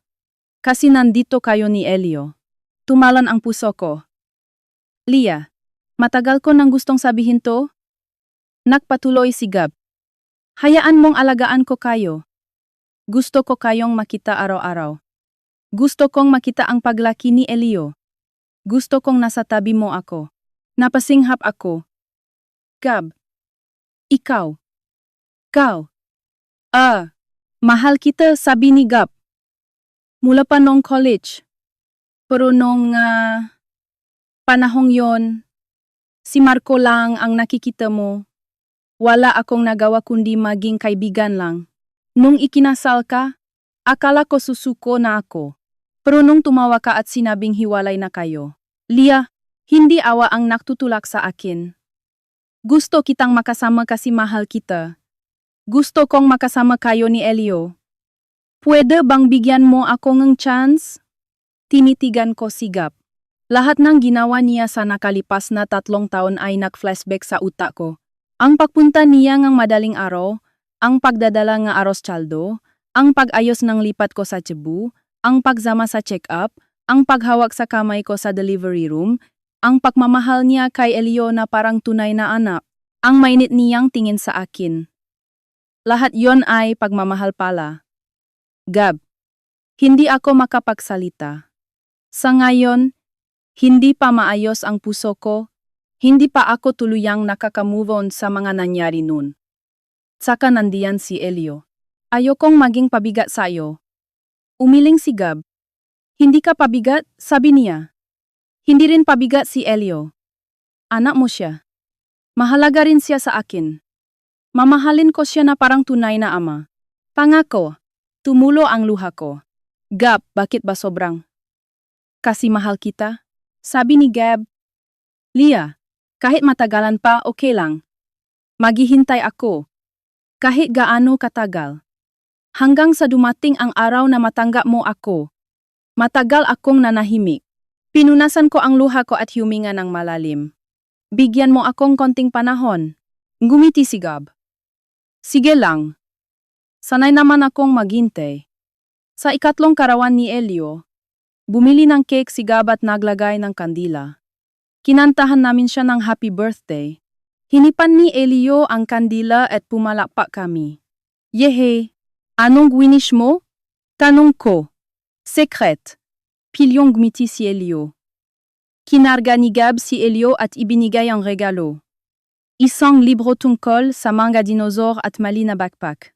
Kasi nandito kayo ni Elio. Tumalan ang puso ko. Lia, matagal ko nang gustong sabihin to. Nagpatuloy si Gab. Hayaan mong alagaan ko kayo. Gusto ko kayong makita araw-araw. Gusto kong makita ang paglaki ni Elio. Gusto kong nasa tabi mo ako. Napasinghap ako. Gab. Ikaw. Mahal kita, sabi ni Gab. Mula pa nung college. Pero nung panahong yon, si Marco lang ang nakikita mo. Wala akong nagawa kundi maging kaibigan lang. Nung ikinasal ka, akala ko susuko na ako. Pero nung tumawa ka at sinabing hiwalay na kayo, Lia, hindi awa ang naktutulak sa akin. Gusto kitang makasama kasi mahal kita. Gusto kong makasama kayo ni Elio. Pwede bang bigyan mo ako ng chance? Tinitigan ko si Gab. Lahat ng ginawa niya sa nakalipas na 3 taon ay nag-flashback sa utak ko. Ang pagpunta niya ng madaling araw, ang pagdadala ng aros tsaldo, ang pag-ayos ng lipat ko sa Cebu, ang pagsama sa check-up, ang paghawak sa kamay ko sa delivery room, ang pagmamahal niya kay Elio na parang tunay na anak, ang mainit niyang tingin sa akin. Lahat yon ay pagmamahal pala. Gab, hindi ako makapagsalita. Sa ngayon, hindi pa maayos ang puso ko, hindi pa ako tuluyang nakaka-move on sa mga nangyari nun. Saka nandiyan si Elio. Ayokong maging pabigat sa'yo. Umiling si Gab. Hindi ka pabigat, sabi niya. Hindi rin pabigat si Elio. Anak mo siya. Mahalaga rin siya sa akin. Mamahalin ko siya na parang tunay na ama. Pangako, tumulo ang luha ko. Gab, bakit ba sobrang? Kasi mahal kita? Sabi ni Gab. Lia, kahit matagalan pa, okay lang. Maghihintay ako. Kahit gaano katagal. Hanggang sa dumating ang araw na matanggap mo ako. Matagal akong nanahimik. Pinunasan ko ang luha ko at huminga ng malalim. Bigyan mo akong konting panahon. Ngumiti si Gab. Sige lang. Sanay naman akong maghintay. Sa ikatlong karawan ni Elio, bumili ng cake si Gab at naglagay ng kandila. Kinantahan namin siya ng happy birthday. Hinipan ni Elio ang kandila at pumalakpak kami. Yehe, anong winish mo? Tanong ko. Secret. Pilyong gumiti si Elio. Kinarga ni Gab si Elio at ibinigay ang regalo. Isang libro tungkol sa mga dinosaur at mali na backpack.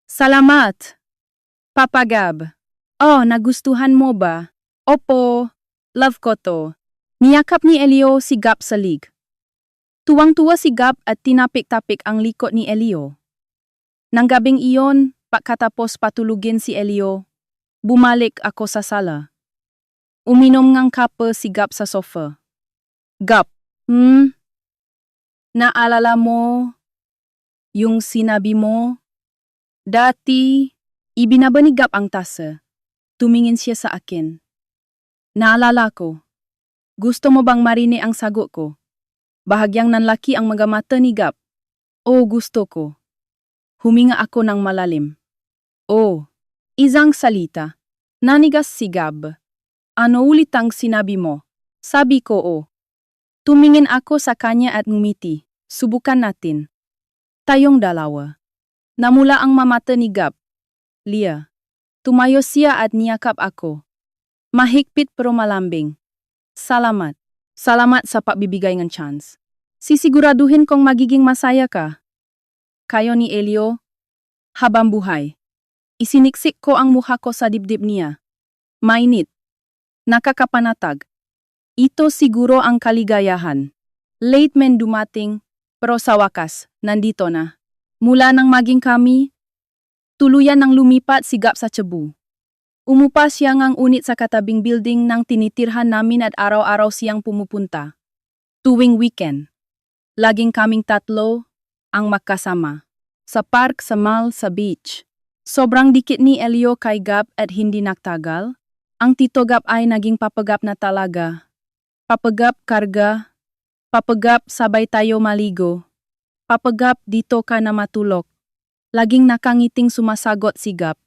Salamat! Papa Gab. Oh, nagustuhan mo ba? Opo, love ko to. Niyakap ni Elio si Gab sa lig. Tuwang-tuwa si Gab at tinapik-tapik ang likod ni Elio. Nang gabing iyon, pagkatapos patulugin si Elio, bumalik ako sa sala. Uminom ngang kape si Gab sa sofa. Gab, naalala mo yung sinabi mo? Dati, ibinaba ni Gab ang tasa. Tumingin siya sa akin. Naalala ko. Gusto mo bang marinig ang sagot ko? Bahagyang nanlaki ang mga mata ni Gab. Oo, gusto ko. Huminga ako ng malalim. Oh, isang salita. Nanigas si Gab. Ano ulit ang sinabi mo? Sabi ko oh. Tumingin ako sa kanya at ngumiti. Subukan natin. Tayong dalawa. Namula ang mamata ni Gab. Lia. Tumayo siya at niyakap ako. Mahigpit pero malambing. Salamat. Salamat sa pagbibigay ng chance. Sisiguraduhin kong magiging masaya ka. Kayo ni Elio. Habang buhay. Isiniksik ko ang mukha ko sa dibdib niya. Mainit. Nakakapanatag. Ito siguro ang kaligayahan. Late men dumating, pero sa wakas, nandito na. Mula nang maging kami, tuluyan nang lumipat si Gab sa Cebu. Umupa siya ngang unit sa katabing building nang tinitirhan namin at araw-araw siyang pumupunta. Tuwing weekend. Laging kaming tatlo ang magkasama. Sa park, sa mall, sa beach. Sobrang dikit ni Elio kay Gab at hindi nagtagal. Ang Tito Gab ay naging papagap na talaga. Papagap karga, papagap sabay tayo maligo, papagap dito ka na matulog. Laging nakangiting sumasagot si Gab.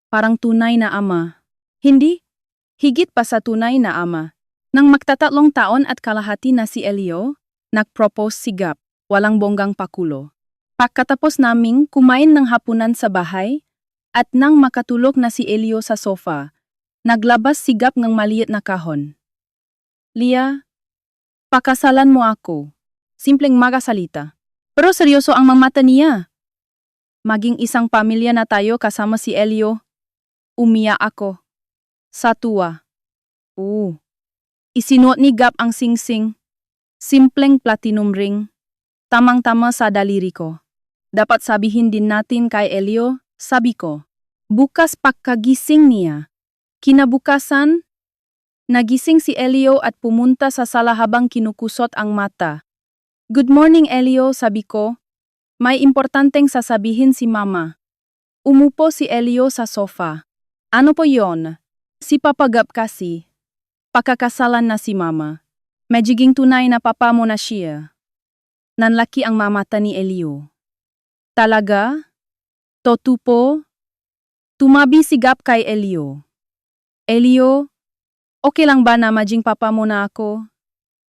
Parang tunay na ama. Hindi? Higit pa sa tunay na ama. Nang magtatatlong taon at kalahati na si Elio, nag-propose si Gab, walang bonggang pakulo. Pagkatapos naming kumain ng hapunan sa bahay, at nang makatulog na si Elio sa sofa, naglabas si Gab ng maliit na kahon. Lia, pakasalan mo ako. Simpleng magasalita. Pero seryoso ang mamata niya. Maging isang pamilya na tayo kasama si Elio. Umiyak ako. Sa tuwa. Isinuot ni Gab ang singsing. Simpleng platinum ring. Tamang-tama sa daliri ko. Dapat sabihin din natin kay Elio, sabi ko. Bukas pagkagising niya. Kinabukasan, nagising si Elio at pumunta sa sala habang kinukusot ang mata. Good morning Elio, sabi ko. May importanteng sasabihin si Mama. Umupo si Elio sa sofa. Ano po yon? Si Papa Gab kasi. Pakakasalan na si Mama. Magiging tunay na papa mo na siya. Nanlaki ang mamata ni Elio. Talaga? Totupo? Tumabi si Gab kay Elio. Elio, okay lang ba na maging papa mo na ako?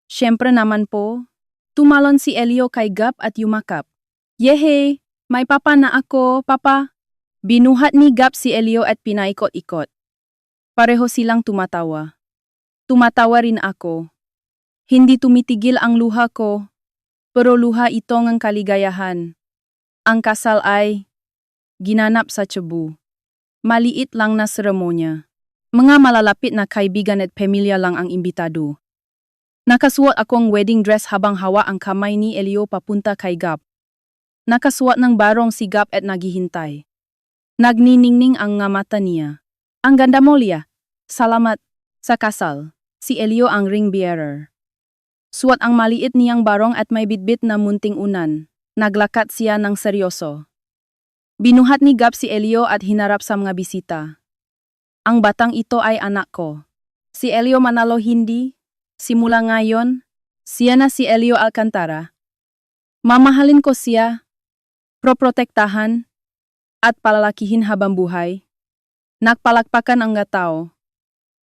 Siyempre naman po. Tumalon si Elio kay Gab at yumakap. Yehe, may papa na ako, papa. Binuhat ni Gab si Elio at pinaikot-ikot. Pareho silang tumatawa. Tumatawa rin ako. Hindi tumitigil ang luha ko, pero luha ito ng kaligayahan. Ang kasal ay ginanap sa Cebu. Maliit lang na seremonya. Mga malalapit na kaibigan at pamilya lang ang imbitado. Nakasuot akong wedding dress habang hawa ang kamay ni Elio papunta kay Gab. Nakasuot ng barong si Gab at naghihintay. Nagniningning ang nga mata niya. Ang ganda mo, Lia. Salamat. Sa kasal, si Elio ang ring bearer. Suot ang maliit niyang barong at may bitbit na munting unan. Naglakat siya ng seryoso. Binuhat ni Gab si Elio at hinarap sa mga bisita. Ang batang ito ay anak ko. Si Elio Manalo hindi. Simula ngayon, siya na si Elio Alcantara. Mamahalin ko siya, proprotektahan, at palalakihin habang buhay. Nagpalakpakan ang tao.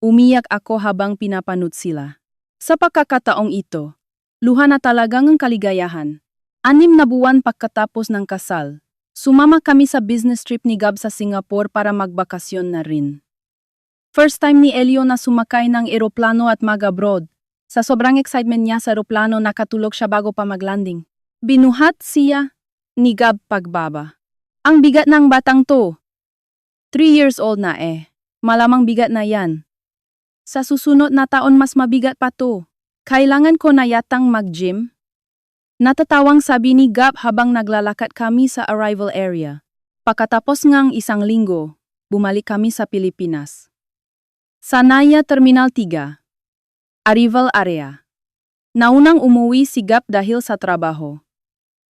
Umiyak ako habang pinapanood sila. Sa pagkakataong ito, luha na talagang ang kaligayahan. 6 na buwan pagkatapos ng kasal, sumama kami sa business trip ni Gab sa Singapore para magbakasyon na rin. First time ni Elio na sumakay ng eroplano at mag-abroad. Sa sobrang excitement niya sa eroplano, nakatulog siya bago pa maglanding. Binuhat siya ni Gab pagbaba. Ang bigat ng batang to. 3 years old na eh. Malamang bigat na yan. Sa susunod na taon mas mabigat pa to. Kailangan ko na yatang mag-gym. Natatawang sabi ni Gab habang naglalakad kami sa arrival area. Pagkatapos ngang 1 linggo, bumalik kami sa Pilipinas. Sa Naya Terminal 3. Arrival area. Naunang umuwi si Gab dahil sa trabaho.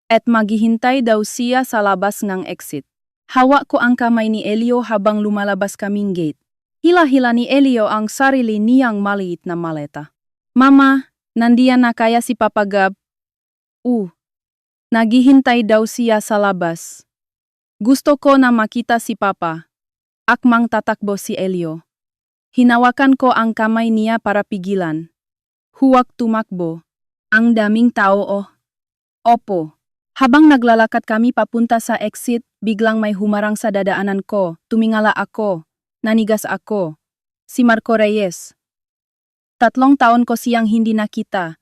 At maghihintay daw siya sa labas ng exit. Hawak ko ang kamay ni Elio habang lumalabas kaming gate. Hila-hila ni Elio ang sarili niyang maliit na maleta. Mama, nandiyan na kaya si Papa Gab? Naghihintay daw siya sa labas. Gusto ko na makita si Papa. Akmang tatakbo si Elio. Hinawakan ko ang kamay niya para pigilan. Huwag tumakbo. Ang daming tao. Opo. Habang naglalakad kami papunta sa exit, biglang may humarang sa dadaanan ko. Tumingala ako. Nanigas ako. Si Marco Reyes. 3 taon ko siyang hindi nakita.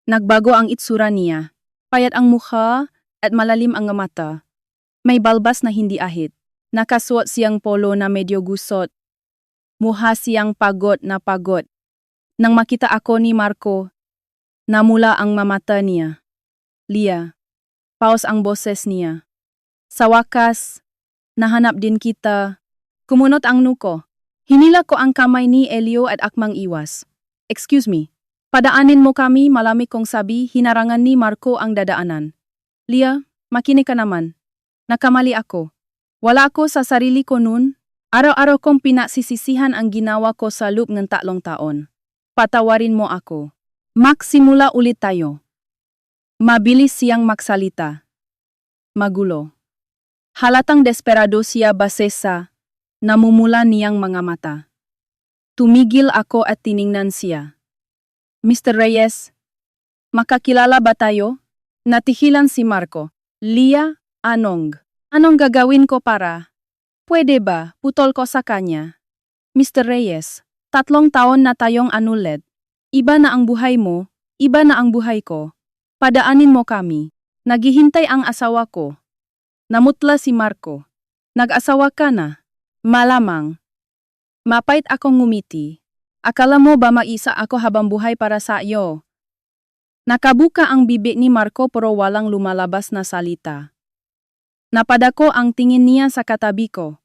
Nagbago ang itsura niya. Payat ang mukha at malalim ang mata. May balbas na hindi ahit. Nakasuot siyang polo na medyo gusot. Mukha siyang pagod na pagod. Nang makita ako ni Marco, namula ang mamata niya. Lia. Paus ang boses niya. Sa wakas, nahanap din kita. Kumunot ang nuko. Hinila ko ang kamay ni Elio at akmang iwas. Excuse me. Padaanin mo kami, malamig kong sabi, hinarangan ni Marco ang dadaanan. Lia, makinig ka naman. Nakamali ako. Wala ako sa sarili ko nun. Araw-araw kong pinasisisihan ang ginawa ko sa loob ng 3 taon. Patawarin mo ako. Magsimula ulit tayo. Mabilis siyang magsalita. Magulo. Halatang desperado siya base sa namumula niyang mga mata. Tumigil ako at tiningnan siya. Mr. Reyes, makakilala ba tayo? Natihilan si Marco. Lia, anong gagawin ko para? Pwede ba, putol ko sa kanya? Mr. Reyes, 3 taon na tayong anulet. Iba na ang buhay mo, iba na ang buhay ko. Padaanin mo kami. Naghihintay ang asawa ko. Namutla si Marco. Nag-asawa ka na? Malamang. Mapait akong ngumiti. Akala mo ba maisa ako habang buhay para sa iyo? Nakabuka ang bibig ni Marco pero walang lumalabas na salita. Napadako ang tingin niya sa katabi ko.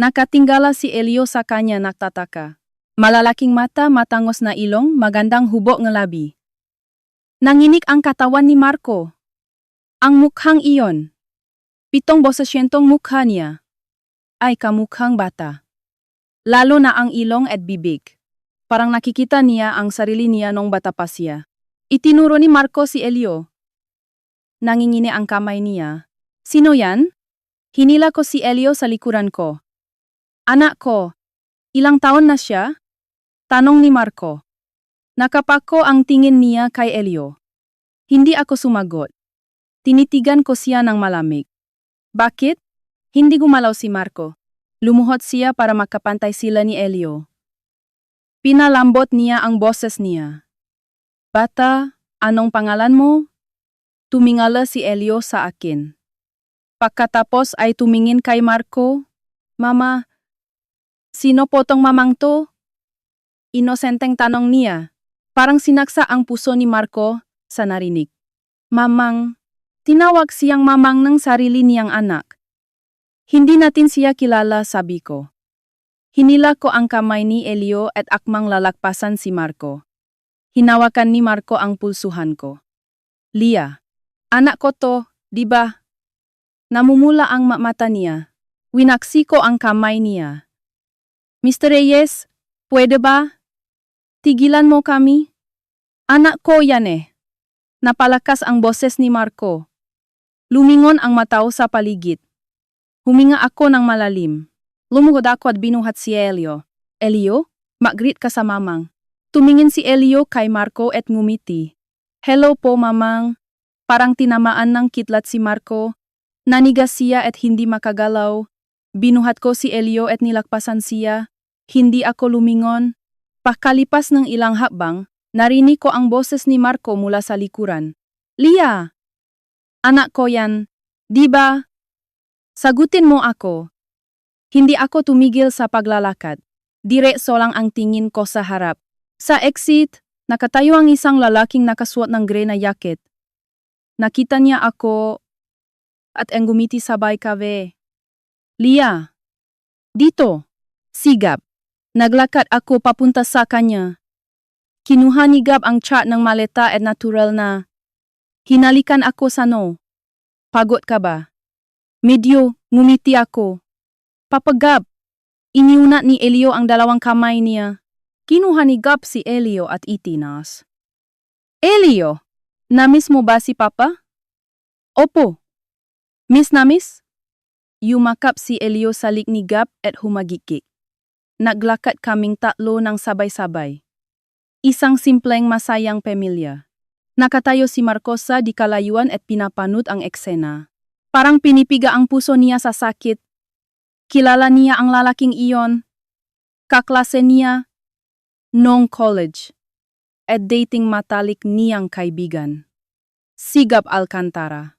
Nakatingala si Elio sa kanya nagtataka. Malalaking mata, matangos na ilong, magandang hubog ng labi. Nanginig ang katawan ni Marco. Ang mukhang iyon. 7% mukha niya. Ay kamukhang bata. Lalo na ang ilong at bibig. Parang nakikita niya ang sarili niya nung bata pa siya. Itinuro ni Marco si Elio. Nangingini ang kamay niya. Sino yan? Hinila ko si Elio sa likuran ko. Anak ko. Ilang taon na siya? Tanong ni Marco. Nakapako ang tingin niya kay Elio. Hindi ako sumagot. Tinitigan ko siya ng malamig. Bakit? Hindi gumalaw si Marco. Lumuhod siya para makapantay sila ni Elio. Pinalambot niya ang boses niya. Bata, anong pangalan mo? Tumingala si Elio sa akin. Pagkatapos ay tumingin kay Marco. Mama, sino po tong mamang to? Inosenteng tanong niya. Parang sinaksa ang puso ni Marco sa narinig. Mamang, Tinawag siyang mamang ng sarili niyang anak. Hindi natin siya kilala, sabi ko. Hinila ko ang kamay ni Elio at akmang lalakpasan si Marco. Hinawakan ni Marco ang pulsuhan ko. Lia, anak ko to, di ba? Namumula ang mata niya. Winaksi ko ang kamay niya. Mr. Reyes, pwede ba? Tigilan mo kami? Anak ko yan eh. Napalakas ang boses ni Marco. Lumingon ang mataw sa paligid. Huminga ako ng malalim. Lumuhod ako at binuhat si Elio. Elio, mag-greet ka sa mamang. Tumingin si Elio kay Marco at ngumiti. Hello po mamang. Parang tinamaan ng kitlat si Marco. Nanigas siya at hindi makagalaw. Binuhat ko si Elio at nilakpasan siya. Hindi ako lumingon. Pakalipas ng ilang hakbang, narinig ko ang boses ni Marco mula sa likuran. Lia! Anak ko yan, di ba? Sagutin mo ako. Hindi ako tumigil sa paglalakad. Diretso lang ang tingin ko sa harap. Sa exit, nakatayo ang isang lalaking nakasuot ng gray na jacket. Nakita niya ako at ang gumiti sabay kabe. Lia! Dito! Sigap! Naglakad ako papunta sa kanya. Kinuha ni Gab ang chart ng maleta at natural na. Hinalikan ako sa no. Pagod ka ba? Medyo, ngumiti ako. Papa Gab, iniuna ni Elio ang dalawang kamay niya. Kinuha ni Gab si Elio at itinas. Elio, namiss mo ba si Papa? Opo. Miss na miss? Yumakap si Elio sa lik ni Gab at humagikik. Naglakad kaming tatlo ng sabay-sabay. Isang simpleng masayang pamilya. Nakatayo si Marcosa di kalayuan at pinapanood ang eksena. Parang pinipiga ang puso niya sa sakit. Kilala niya ang lalaking iyon. Kaklase niya noong college. At dating matalik niyang kaibigan. Si Gab Alcantara.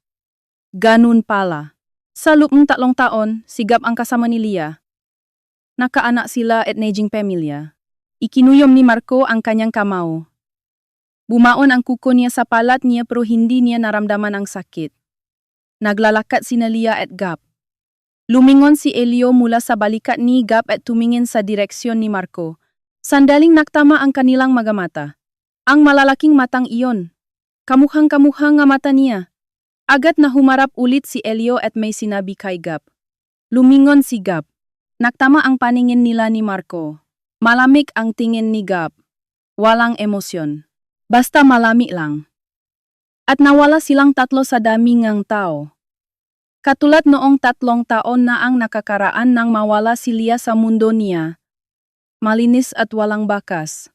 Ganun pala. Sa loob ng 3 taon, si Gab ang kasama ni Lia. Nakaanak sila at naging pamilya. Ikinuyom ni Marco ang kanyang kamao. Bumaon ang kuko niya sa palat niya pero hindi niya naramdaman ang sakit. Naglalakad sina Lia at Gab. Lumingon si Elio mula sa balikat ni Gab at tumingin sa direksyon ni Marco. Sandaling naktama ang kanilang mga mata. Ang malalaking matang iyon. Kamuhang-kamuhang nga mata niya. Agad na humarap ulit si Elio at may sinabi kay Gab. Lumingon si Gab. Naktama ang paningin nila ni Marco. Malamig ang tingin ni Gab. Walang emosyon. Basta malami lang. At nawala silang tatlo sa dami ngang tao. Katulad noong 3 taon na ang nakakaraan nang mawala si Lia sa mundo niya. Malinis at walang bakas.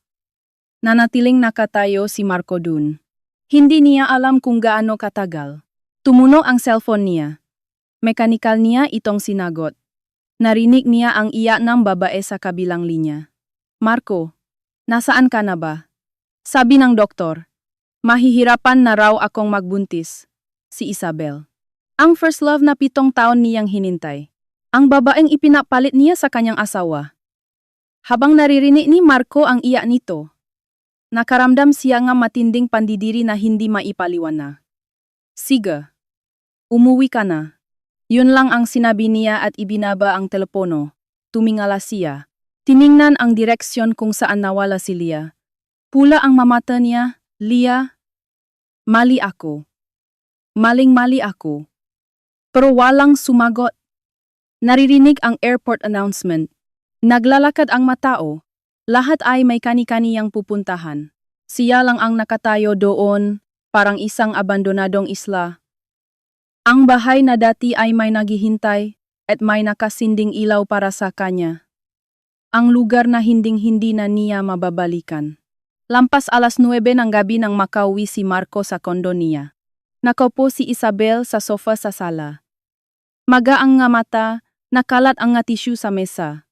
Nanatiling nakatayo si Marco dun. Hindi niya alam kung gaano katagal. Tumunog ang cellphone niya. Mekanikal niya itong sinagot. Narinig niya ang iyak ng babae sa kabilang linya. Marco, nasaan ka na ba? Sabi ng doktor, mahihirapan na raw akong magbuntis. Si Isabel. Ang first love na 7 taon niyang hinintay. Ang babaeng ipinapalit niya sa kanyang asawa. Habang naririnig ni Marco ang iyak nito, nakaramdam siya nga matinding pandidiri na hindi maipaliwanag. Sige, umuwi ka na. Yun lang ang sinabi niya at ibinaba ang telepono. Tumingala siya. Tiningnan ang direksyon kung saan nawala si Lia. Pula ang mamata niya. Lia, mali ako. Maling-mali ako. Pero walang sumagot. Naririnig ang airport announcement. Naglalakad ang matao. Lahat ay may kani-kaniyang pupuntahan. Siya lang ang nakatayo doon, parang isang abandonadong isla. Ang bahay na dati ay may naghihintay at may nakasinding ilaw para sa kanya. Ang lugar na hinding-hindi na niya mababalikan. Lampas 9:00 ng gabi nang makauwi si Marco sa kondo niya. Nakaupo si Isabel sa sofa sa sala. Magaang nga mata, nakalat ang nga tissue sa mesa.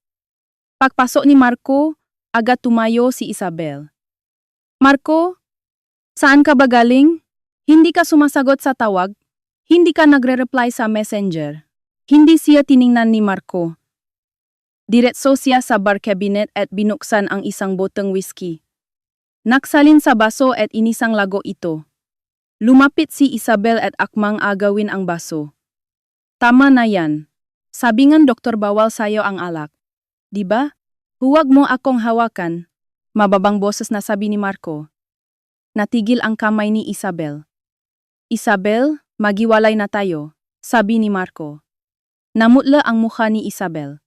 Pagpasok ni Marco, agad tumayo si Isabel. Marco, saan ka ba galing? Hindi ka sumasagot sa tawag? Hindi ka nagre-reply sa messenger? Hindi siya tiningnan ni Marco. Diretso siya sa bar cabinet at binuksan ang isang boteng whiskey. Naksalin sa baso at inisang lago ito. Lumapit si Isabel at akmang agawin ang baso. Tama na yan. Sabi ng doktor bawal sayo ang alak. Diba? Huwag mo akong hawakan. Mababang boses na sabi ni Marco. Natigil ang kamay ni Isabel. Isabel, maghiwalay na tayo, sabi ni Marco. Namutla ang mukha ni Isabel.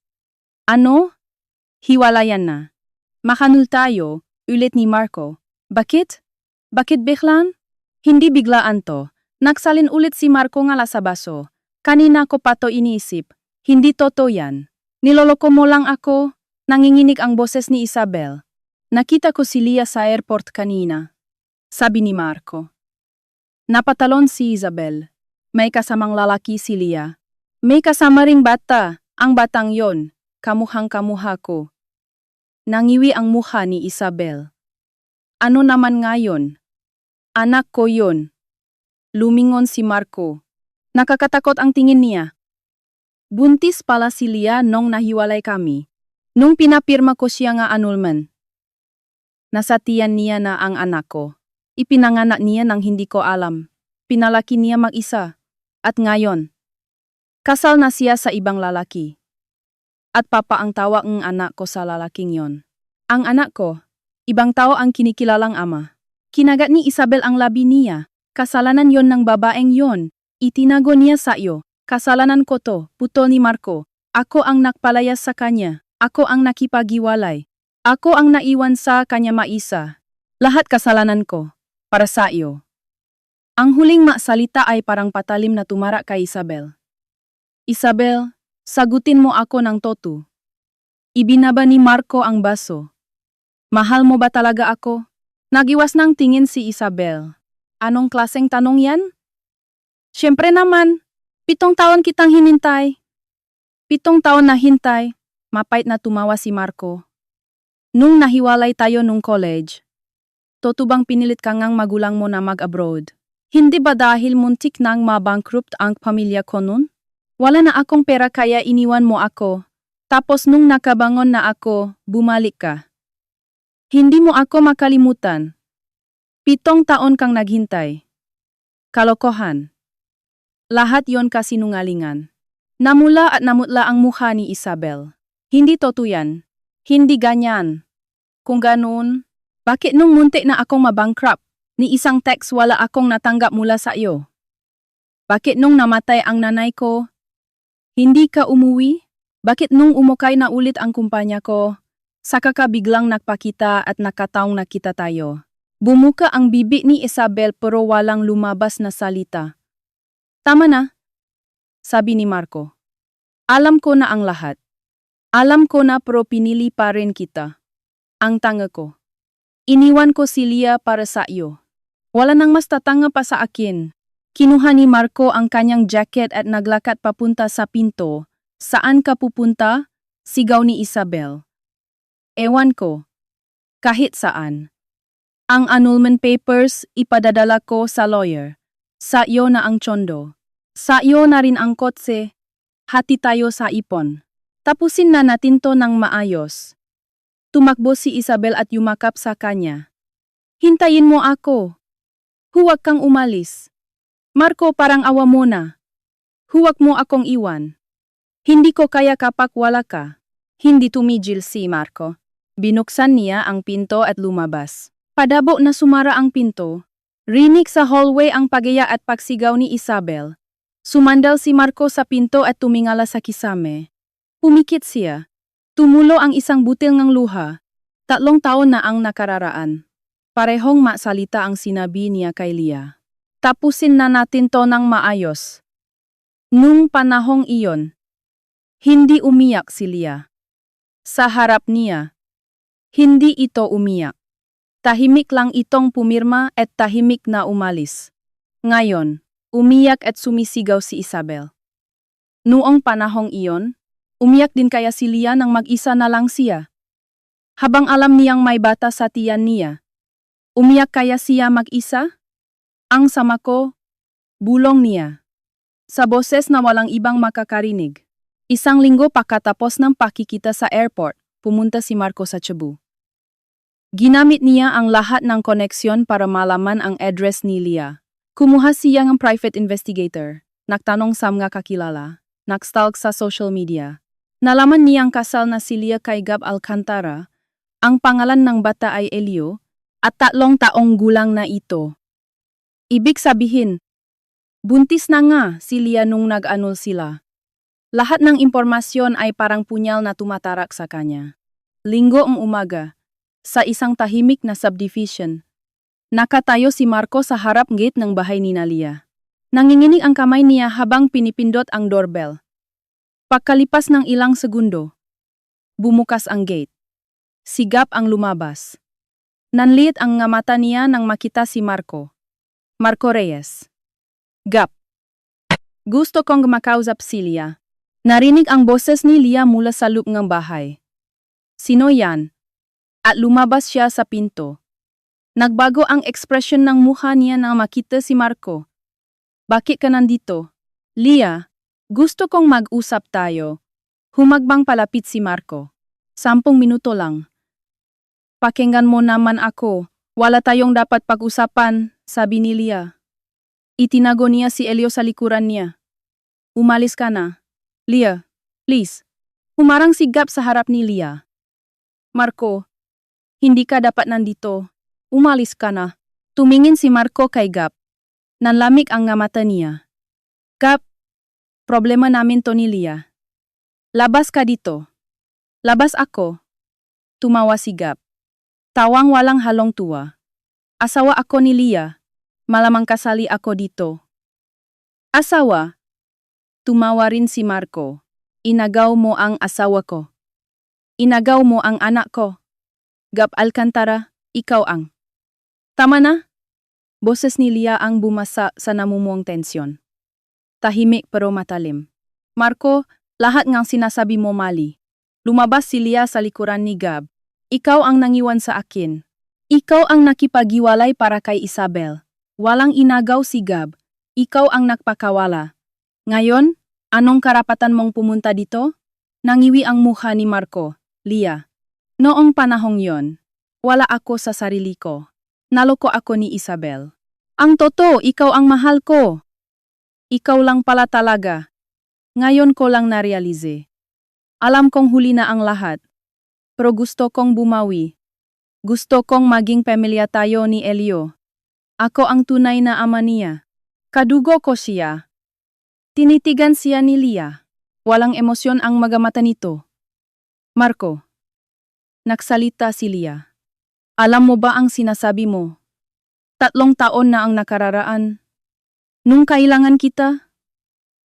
Ano? Hiwalayan na. Makanul tayo, ulit ni Marco. Bakit? Bakit biglaan? Hindi biglaan to. Nagsalin ulit si Marco ngala sa baso. Kanina ko pa to iniisip. Hindi totoo yan. Niloloko mo lang ako. Nanginginig ang boses ni Isabel. Nakita ko si Lia sa airport kanina. Sabi ni Marco. Napatalon si Isabel. May kasamang lalaki si Lia. May kasama ring bata. Ang batang yon. Kamuhang-kamuha ko. Nangiwi ang mukha ni Isabel. Ano naman ngayon? Anak ko yon. Lumingon si Marco. Nakakatakot ang tingin niya. Buntis pala si Lia nung nahiwalay kami. Nung pinapirma ko siya nga annulment. Nasa tiyan niya na ang anak ko. Ipinanganak niya nang hindi ko alam. Pinalaki niya mag-isa. At ngayon, kasal na siya sa ibang lalaki. At papa ang tawa ng anak ko sa lalaking yon. Ang anak ko, ibang tao ang kinikilalang ama. Kinagat ni Isabel ang labi niya. Kasalanan yon ng babaeng yon. Itinago niya sa iyo. Kasalanan ko to, putol ni Marco. Ako ang nakpalayas sa kanya. Ako ang nakipaghiwalay. Ako ang naiwan sa kanya maisa. Lahat kasalanan ko. Para sa iyo. Ang huling salita ay parang patalim na tumara kay Isabel. Isabel, sagutin mo ako ng toto. Ibinaba ni Marco ang baso. Mahal mo ba talaga ako? Nagiwas ng tingin si Isabel. Anong klaseng tanong yan? Siyempre naman, 7 taon kitang hinintay. 7 taon na hintay, mapait na tumawa si Marco. Nung nahiwalay tayo nung college, totoo pinilit ka ngang magulang mo na mag-abroad? Hindi ba dahil muntik nang mabankrupt ang pamilya ko nun? Wala na akong pera kaya iniwan mo ako. Tapos nung nakabangon na ako, bumalik ka. Hindi mo ako makalimutan. 7 taon kang naghintay. Kalokohan. Lahat yon kasinungalingan. Namula at namutla ang mukha ni Isabel. Hindi totoo yan. Hindi ganyan. Kung ganun, bakit nung muntik na akong mabankrupt, ni isang text wala akong natanggap mula sa iyo? Bakit nung namatay ang nanay ko, hindi ka umuwi? Bakit nung umukay na ulit ang kumpanya ko, saka ka biglang nagpakita at nakataong nakita tayo? Bumuka ang bibig ni Isabel pero walang lumabas na salita. Tama na, sabi ni Marco. Alam ko na ang lahat. Alam ko na pero pinili pa rin kita. Ang tanga ko. Iniwan ko si Lia para sa iyo. Wala nang mas tatanga pa sa akin. Kinuha ni Marco ang kanyang jacket at naglakad papunta sa pinto. Saan ka pupunta? Sigaw ni Isabel. Ewan ko. Kahit saan. Ang annulment papers ipadadala ko sa lawyer. Sa iyo na ang tsondo. Sa iyo na rin ang kotse. Hati tayo sa ipon. Tapusin na natin to ng maayos. Tumakbo si Isabel at yumakap sa kanya. Hintayin mo ako. Huwag kang umalis. Marco, parang awa mo na. Huwag mo akong iwan. Hindi ko kaya kapag wala ka. Hindi tumigil si Marco. Binuksan niya ang pinto at lumabas. Padabo na sumara ang pinto. Rinig sa hallway ang pagiya at pagsigaw ni Isabel. Sumandal si Marco sa pinto at tumingala sa kisame. Pumikit siya. Tumulo ang isang butil ng luha. 3 taon na ang nakararaan. Parehong masalita ang sinabi niya kay Lia. Tapusin na natin to ng maayos. Nung panahong iyon, hindi umiyak si Lia. Sa harap niya, hindi ito umiyak. Tahimik lang itong pumirma at tahimik na umalis. Ngayon, umiyak at sumisigaw si Isabel. Noong panahong iyon, umiyak din kaya si Lia nang mag-isa na lang siya. Habang alam niyang may bata sa tiyan niya, umiyak kaya siya mag-isa? Ang sama ko, bulong niya. Sa boses na walang ibang makakarinig. 1 linggo pagkatapos ng pakikita sa airport, pumunta si Marco sa Cebu. Ginamit niya ang lahat ng koneksyon para malaman ang address ni Lia. Kumuha siya ng private investigator, nagtanong sa mga kakilala, nagstalk sa social media. Nalaman niyang kasal na si Lia kay Gab Alcantara, ang pangalan ng bata ay Elio, at 3 taong gulang na ito. Ibig sabihin, buntis na nga si Lia nung nag-anul sila. Lahat ng impormasyon ay parang punyal na tumatarak sa kanya. Linggo umaga, sa isang tahimik na subdivision, nakatayo si Marco sa harap gate ng bahay ni Lia. Nanginginig ang kamay niya habang pinipindot ang doorbell. Pagkalipas ng ilang segundo, bumukas ang gate. Si Gab ang lumabas. Nanliit ang nga mata niya nang makita si Marco. Marco Reyes. Gab. Gusto kong makausap si Lia. Narinig ang boses ni Lia mula sa loob ng bahay. Sino yan? At lumabas siya sa pinto. Nagbago ang ekspresyon ng mukha niya nang makita si Marco. Bakit ka nandito? Lia, gusto kong mag-usap tayo. Humagbang palapit si Marco. 10 minuto lang. Pakinggan mo naman ako. Wala tayong dapat pag-usapan, sabi ni Lia. Itinago niya si Elio sa likuran niya. Umalis ka na. Lia, please. Humarang si Gab sa harap ni Lia. Marco, hindi ka dapat nandito. Umalis ka na. Tumingin si Marco kay Gab. Nanlamig ang nga mata niya. Gab, problema namin to ni Lia. Labas ka dito. Labas ako. Tumawa si Gab. Tawang walang halong tuwa. Asawa ako ni Lia. Malamang kasali ako dito. Asawa? Tumawa rin si Marco. Inagaw mo ang asawa ko. Inagaw mo ang anak ko. Gab Alcantara, ikaw ang. Tama na? Boses ni Lia ang bumasa sa namumuong tensyon. Tahimik pero matalim. Marco, lahat ngang sinasabi mo mali. Lumabas si Lia sa likuran ni Gab. Ikaw ang nangiwan sa akin. Ikaw ang nakipaghiwalay para kay Isabel. Walang inagaw si Gab. Ikaw ang nagpakawala. Ngayon, anong karapatan mong pumunta dito? Nangiwi ang mukha ni Marco. Lia. Noong panahong yon, wala ako sa sarili ko. Naloko ako ni Isabel. Ang totoo, ikaw ang mahal ko. Ikaw lang pala talaga. Ngayon ko lang narealize. Alam kong huli na ang lahat. Pero gusto kong bumawi. Gusto kong maging pamilya tayo ni Elio. Ako ang tunay na ama niya. Kadugo ko siya. Tinitigan siya ni Lia. Walang emosyon ang magamata nito. Marco. Nagsalita si Lia. Alam mo ba ang sinasabi mo? 3 taon na ang nakararaan. Nung kailangan kita?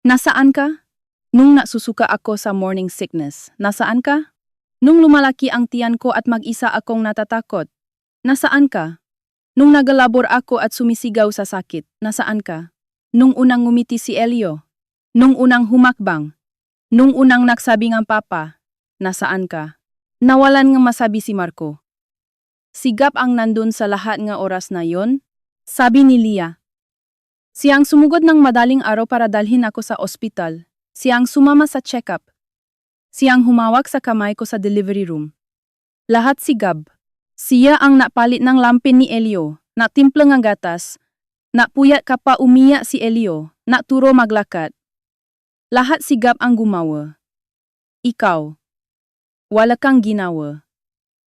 Nasaan ka? Nung nasusuka ako sa morning sickness, nasaan ka? Nung lumalaki ang tiyan ko at mag-isa akong natatakot, nasaan ka? Nung nagalabor ako at sumisigaw sa sakit, nasaan ka? Nung unang ngumiti si Elio? Nung unang humakbang? Nung unang nagsabi ng papa, nasaan ka? Nawalan nga masabi si Marco. Si Gab ang nandun sa lahat nga oras na yon, sabi ni Lia. Siyang sumugod ng madaling araw para dalhin ako sa ospital. Siyang sumama sa check-up. Siyang humawak sa kamay ko sa delivery room. Lahat si Gab. Siya ang napalit ng lampin ni Elio, natimpla ng gatas, napuyat ka pa umiyak si Elio, naturo maglakad. Lahat si Gab ang gumawa. Ikaw. Wala kang ginawa.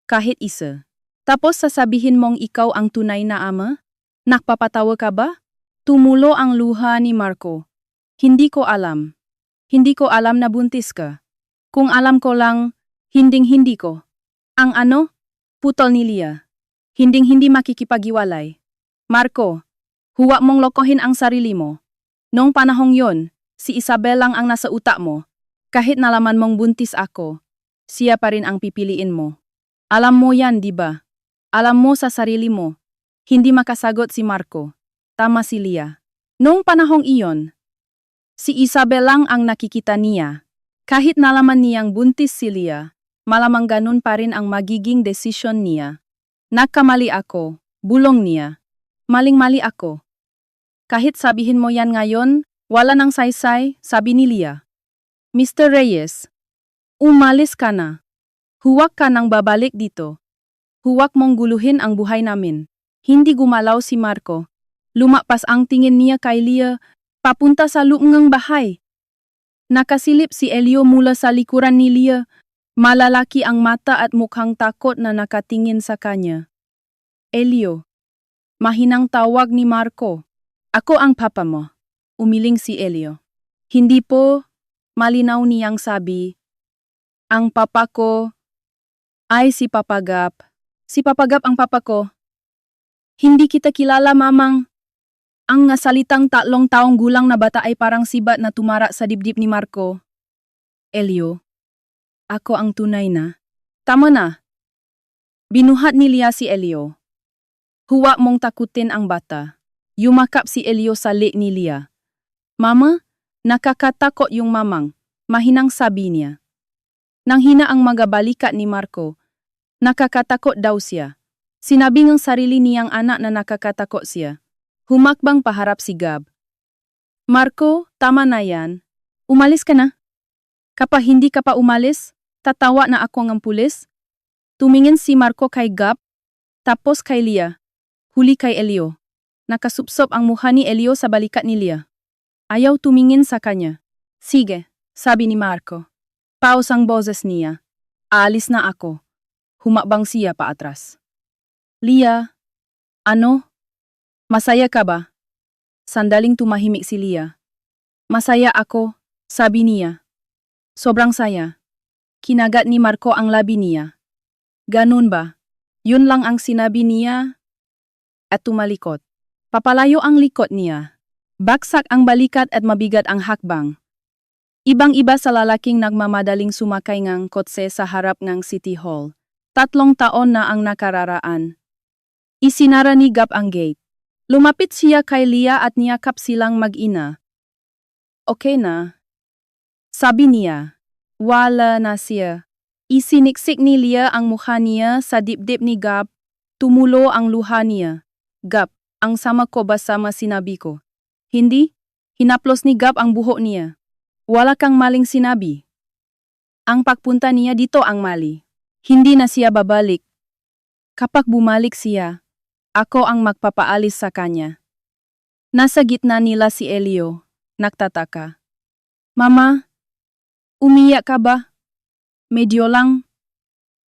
Kahit isa. Tapos sasabihin mong ikaw ang tunay na ama? Nakpapatawa ka ba? Tumulo ang luha ni Marco. Hindi ko alam. Hindi ko alam na buntis ka. Kung alam ko lang, hinding-hindi ko. Ang ano? Putol ni Lia. Hinding-hindi makikipaghiwalay. Marco, huwag mong lokohin ang sarili mo. Noong panahong yon, si Isabel lang ang nasa utak mo. Kahit nalaman mong buntis ako, siya pa rin ang pipiliin mo. Alam mo yan, di ba? Alam mo sa sarili mo. Hindi makasagot si Marco. Tama si Lia. Noong panahong iyon, si Isabel lang ang nakikita niya. Kahit nalaman niyang buntis si Lia, malamang ganun pa rin ang magiging desisyon niya. Nagkamali ako, bulong niya. Maling-mali ako. Kahit sabihin mo yan ngayon, wala nang saysay, sabi ni Lia. Mr. Reyes, umalis ka na. Huwag ka nang babalik dito. Huwag mong guluhin ang buhay namin. Hindi gumalaw si Marco. Lumapas ang tingin niya kay Lia, papunta sa luungang bahay. Nakasilip si Elio mula sa likuran ni Lia. Malalaki ang mata at mukhang takot na nakatingin sa kanya. Elio. Mahinang tawag ni Marco. Ako ang papa mo. Umiling si Elio. Hindi po, malinaw niyang sabi. Ang papa ko ay si Papa Gap. Si Papa Gap ang papa ko. Hindi kita kilala, mamang. Ang salitang 3 taong gulang na bata ay parang sibat na tumara sa dibdib ni Marco. Elio. Ako ang tunay na. Tama na. Binuhat ni Lia si Elio. Huwag mong takutin ang bata. Yumakap si Elio sa leg ni Lia. Mama, nakakatakot yung mamang. Mahinang sabi niya. Nang hina ang mga balikat ni Marco, nakakatakot daw siya. Sinabi ng sarili niyang anak na nakakatakot siya. Humakbang paharap si Gab. Marco, tama na yan. Umalis ka na. Kapag hindi ka pa umalis, tatawa na ako ng pulis. Tumingin si Marco kay Gab, tapos kay Lia. Huli kay Elio. Nakasupsop ang mukha ni Elio sa balikat ni Lia. Ayaw tumingin sa kanya. Sige, sabi ni Marco. Paus ang boses niya. Aalis na ako. Humakbang siya pa atras. Lia, ano? Masaya ka ba? Sandaling tumahimik si Lia. Masaya ako, sabi niya. Sobrang saya. Kinagat ni Marco ang labi niya. Ganun ba? Yun lang ang sinabi niya. At tumalikot. Papalayo ang likod niya. Baksak ang balikat at mabigat ang hakbang. Ibang-iba sa lalaking nagmamadaling sumakay ng kotse sa harap ng City Hall. 3 taon na ang nakararaan. Isinara ni Gab ang gate. Lumapit siya kay Lia at niyakap silang mag-ina. Okay na. Sabi niya. Wala na siya. Isiniksik ni Lia ang mukha niya sa dibdib ni Gab. Tumulo ang luha niya. Gab, ang sama ko ba sama sinabi ko? Hindi? Hinaplos ni Gab ang buhok niya. Wala kang maling sinabi. Ang pagpunta niya dito ang mali. Hindi na siya babalik. Kapag bumalik siya, ako ang magpapaalis sa kanya. Nasa gitna nila si Elio, nagtataka. Mama, umiyak ka ba? Medyo lang.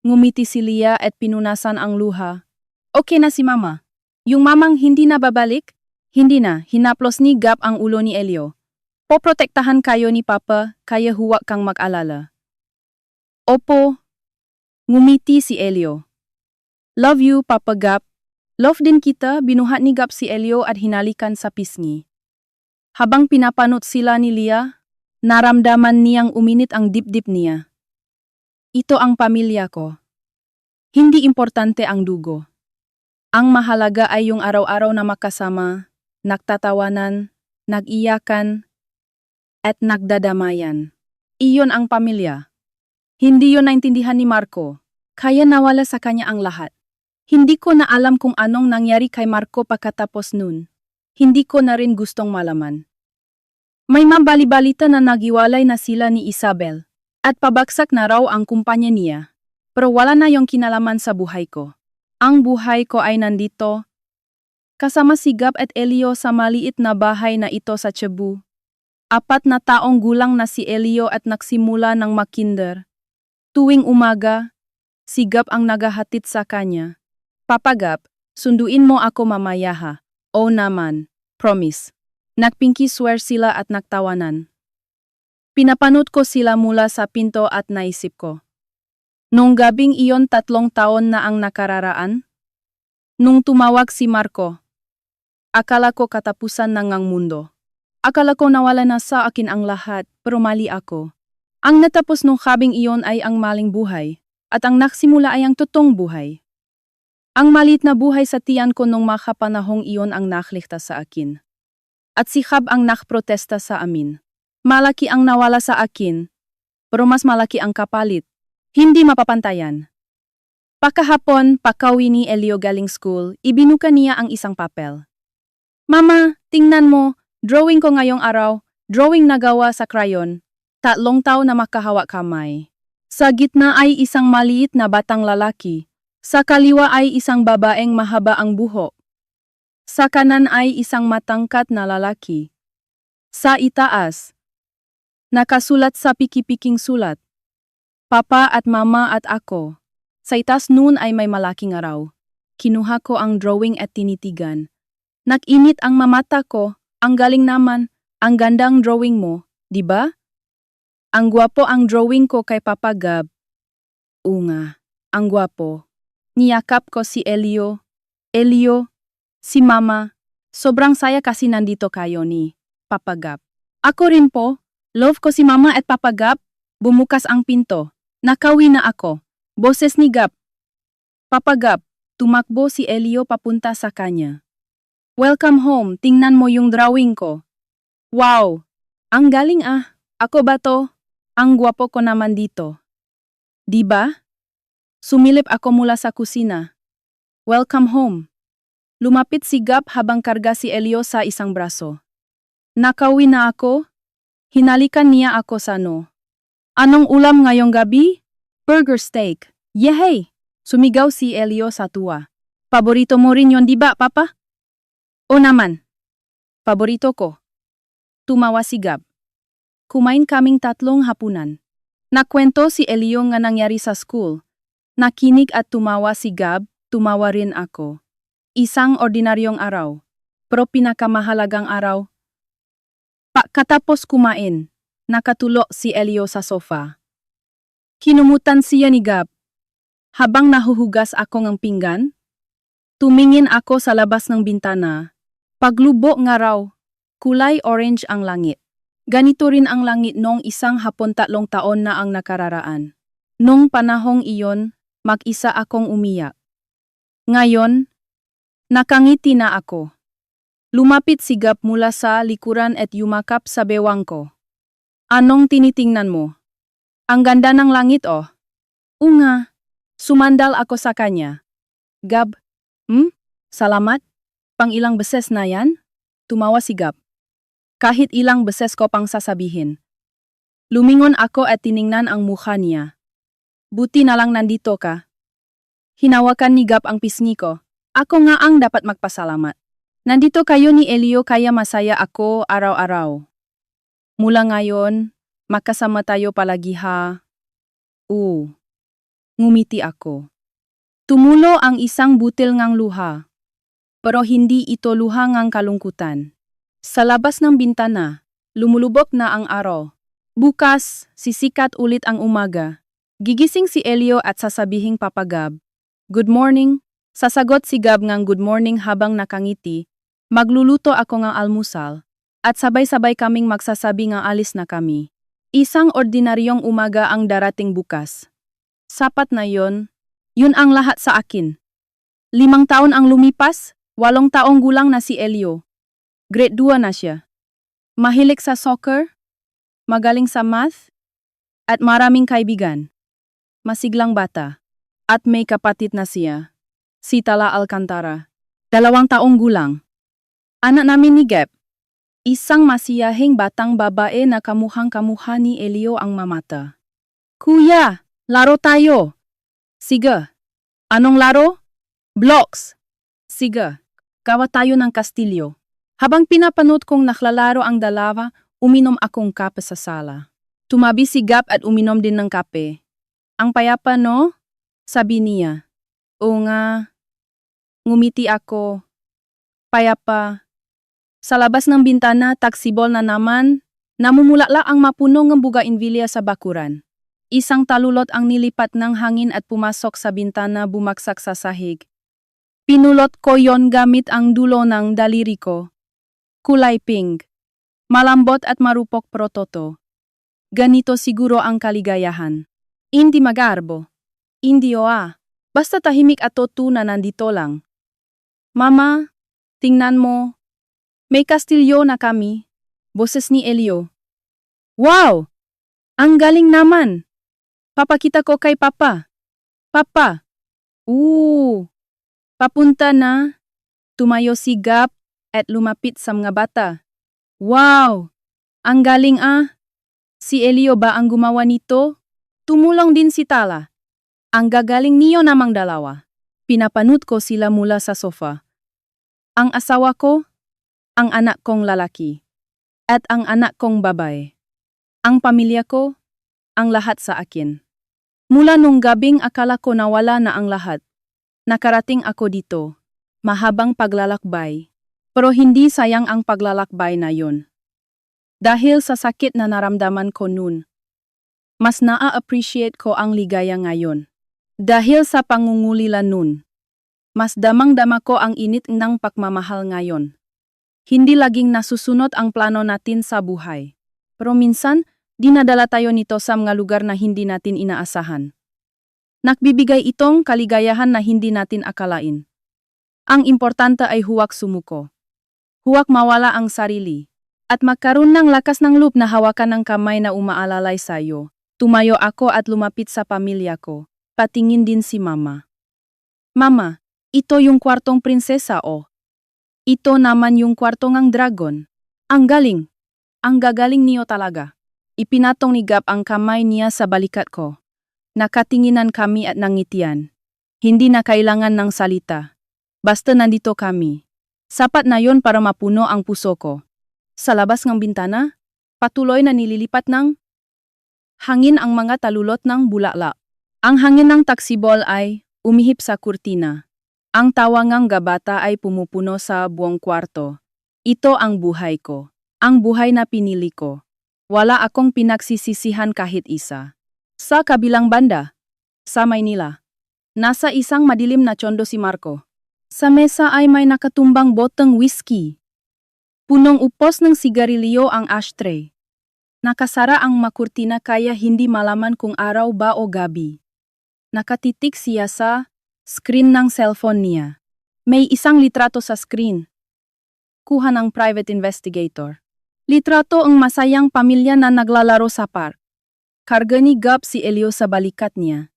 Ngumiti si Lia at pinunasan ang luha. Okay na si Mama. Yung mamang hindi na babalik? Hindi na, hinaplos ni Gab ang ulo ni Elio. Poprotektahan kayo ni Papa, kaya huwag kang mag-alala. Opo. Ngumiti si Elio. Love you, Papa Gab. Love din kita, binuhat ni Gab si Elio at hinalikan sa pisngi. Habang pinapanot sila ni Lia, naramdaman niyang uminit ang dibdib niya. Ito ang pamilya ko. Hindi importante ang dugo. Ang mahalaga ay yung araw-araw na makasama, nagtatawanan, nag-iyakan, at nagdadamayan. Iyon ang pamilya. Hindi yun naintindihan ni Marco, kaya nawala sa kanya ang lahat. Hindi ko na alam kung anong nangyari kay Marco pagkatapos nun. Hindi ko na rin gustong malaman. May mabali-balita na nagiwalay na sila ni Isabel, at pabagsak na raw ang kumpanya niya. Pero wala na yung kinalaman sa buhay ko. Ang buhay ko ay nandito, kasama si Gab at Elio sa maliit na bahay na ito sa Cebu. 4 na taong gulang na si Elio at nagsimula ng makinder. Tuwing umaga, si Gab ang naghahatid sa kanya. Papa Gab, sunduin mo ako mamaya ha. Oo naman, promise. Nagpinky swear sila at nagtawanan. Pinapanood ko sila mula sa pinto at naisip ko. Nung gabing iyon 3 taon na ang nakararaan? Nung tumawag si Marco, akala ko katapusan ng ang mundo. Akala ko nawala na sa akin ang lahat, pero mali ako. Ang natapos nung gabing iyon ay ang maling buhay, at ang nagsimula ay ang totoong buhay. Ang malit na buhay sa tiyan ko nung makapanahong iyon ang nakligtas sa akin. At si Gab ang nakprotesta sa amin. Malaki ang nawala sa akin, pero mas malaki ang kapalit. Hindi mapapantayan. Pakahapon, pagkauwi ni Elio galing school, ibinuka niya ang isang papel. Mama, tingnan mo, drawing ko ngayong araw, drawing na gawa sa crayon. 3 taon na makahawak kamay. Sa gitna ay isang maliit na batang lalaki. Sa kaliwa ay isang babaeng mahaba ang buhok. Sa kanan ay isang matangkat na lalaki. Sa itaas, nakasulat sa piki-piking sulat, Papa at Mama at ako. Sa itaas noon ay may malaking araw. Kinuha ko ang drawing at tinitigan. Nag-init ang mamata ko. Ang galing naman. Ang gandang drawing mo, di ba? Ang gwapo ang drawing ko kay Papa Gab. Nga, ang gwapo. Niyakap ko si Elio. Elio, si Mama. Sobrang saya kasi nandito kayo ni Papa Gab. Ako rin po. Love ko si Mama at Papa Gab. Bumukas ang pinto. Nakawi na ako. Boses ni Gab. Papa Gab, tumakbo si Elio papunta sa kanya. Welcome home, tingnan mo yung drawing ko. Wow! Ang galing ah. Ako ba to? Ang gwapo ko naman dito. Di ba? Sumilip ako mula sa kusina. Welcome home. Lumapit si Gab habang karga si Elio sa isang braso. Nakauwi na ako? Hinalikan niya ako sa no. Anong ulam ngayong gabi? Burger steak. Yehey! Sumigaw si Elio sa tuwa. Paborito mo rin yon di ba, Papa? O naman. Paborito ko. Tumawa si Gab. Kumain kaming tatlong hapunan. Nakwento si Elio nga nangyari sa school. Nakinig at tumawa si Gab, tumawa rin ako. Isang ordinaryong araw. Pero pinakamahalagang araw. Katapos kumain, nakatulo si Elio sa sofa. Kinumutan siya ni Gab. Habang nahuhugas ako ng pinggan, tumingin ako sa labas ng bintana. Paglubo nga raw, kulay orange ang langit. Ganito rin ang langit noong isang hapon 3 taon na ang nakararaan. Nung panahong iyon, mag-isa akong umiyak. Ngayon, nakangiti na ako. Lumapit si Gab mula sa likuran at yumakap sa bewang ko. Anong tinitingnan mo? Ang ganda ng langit oh. Nga. Sumandal ako sa kanya. Gab, salamat? Pang ilang beses na yan? Tumawa si Gab. Kahit ilang beses ko pang sasabihin. Lumingon ako at tiningnan ang mukha niya. Buti na lang nandito ka. Hinawakan ni Gab ang pisngi ko. Ako nga ang dapat magpasalamat. Nandito kayo ni Elio kaya masaya ako araw-araw. Mula ngayon, makasama tayo palagi ha. Ngumiti ako. Tumulo ang isang butil ngang luha. Pero hindi ito luha ngang kalungkutan. Sa labas ng bintana, lumulubog na ang araw. Bukas, sisikat ulit ang umaga. Gigising si Elio at sasabihing Papa Gab. Good morning. Sasagot si Gab ngang good morning habang nakangiti. Magluluto ako ngang almusal. At sabay-sabay kaming magsasabi nga alis na kami. Isang ordinaryong umaga ang darating bukas. Sapat na yon. Yun ang lahat sa akin. 5 taon ang lumipas, 8 taong gulang na si Elio. Grade 2 na siya. Mahilig sa soccer, magaling sa math, at maraming kaibigan. Masiglang bata. At may kapatid na siya. Si Tala Alcantara. 2 taong gulang. Anak namin ni Gab. Isang masiyahing batang babae na kamuhang-kamuha ni Elio ang mamata. Kuya, laro tayo. Sige. Anong laro? Blocks. Sige. Gawa tayo ng kastilyo. Habang pinapanood kong naklalaro ang dalawa, uminom akong kape sa sala. Tumabi si Gab at uminom din ng kape. Ang payapa no? Sabi niya. Oo nga. Ngumiti ako. Payapa. Sa labas ng bintana, taksibol na naman, namumulala ang mapuno ng bougainvillea sa bakuran. Isang talulot ang nilipat ng hangin at pumasok sa bintana bumagsak sa sahig. Pinulot ko yon gamit ang dulo ng daliri ko. Kulay pink. Malambot at marupok prototo. Ganito siguro ang kaligayahan. Hindi magarbo. Hindi Basta tahimik at na nandito lang. Mama, tingnan mo. May kastilyo na kami. Boses ni Elio. Wow! Ang galing naman! Papakita ko kay Papa. Papa! Papunta na. Tumayo si Gab at lumapit sa mga bata. Wow! Ang galing Si Elio ba ang gumawa nito? Tumulong din si Tala. Ang gagaling niyo namang dalawa. Pinapanood ko sila mula sa sofa. Ang asawa ko, ang anak kong lalaki, at ang anak kong babae. Ang pamilya ko, ang lahat sa akin. Mula nung gabing akala ko nawala na ang lahat. Nakarating ako dito. Mahabang paglalakbay. Pero hindi sayang ang paglalakbay na yun. Dahil sa sakit na naramdaman ko noon, mas naa-appreciate ko ang ligaya ngayon. Dahil sa pangungulila noon, mas damang-dama ko ang init ng pagmamahal ngayon. Hindi laging nasusunod ang plano natin sa buhay. Pero minsan, dinadala tayo nito sa mga lugar na hindi natin inaasahan. Nagbibigay itong kaligayahan na hindi natin akalain. Ang importante ay huwag sumuko. Huwag mawala ang sarili. At magkaroon ng lakas ng loob na hawakan ng kamay na umaalalay sa iyo. Tumayo ako at lumapit sa pamilya ko. Patingin din si Mama. Mama, ito yung kwartong prinsesa o. Ito naman yung kwarto ng dragon. Ang galing. Ang gagaling niyo talaga. Ipinatong ni Gab ang kamay niya sa balikat ko. Nakatinginan kami at nangitian. Hindi na kailangan ng salita. Basta nandito kami. Sapat na yon para mapuno ang puso ko. Sa labas ng bintana, patuloy na nililipat ng hangin ang mga talulot ng bulaklak. Ang hangin ng taksibol ay umihip sa kurtina. Ang tawangang gabata ay pumupuno sa buong kwarto. Ito ang buhay ko. Ang buhay na pinili ko. Wala akong pinagsisisihan kahit isa. Sa kabilang banda, sa Maynila, nasa isang madilim na tsondo si Marco. Sa mesa ay may nakatumbang boteng whiskey. Punong upos ng sigarilyo ang ashtray. Nakasara ang makurtina kaya hindi malaman kung araw ba o gabi. Nakatitik siya sa screen ng cellphone niya. May isang litrato sa screen. Kuha ng private investigator. Litrato ang masayang pamilya na naglalaro sa park. Karga ni Gab si Elio sa balikat niya.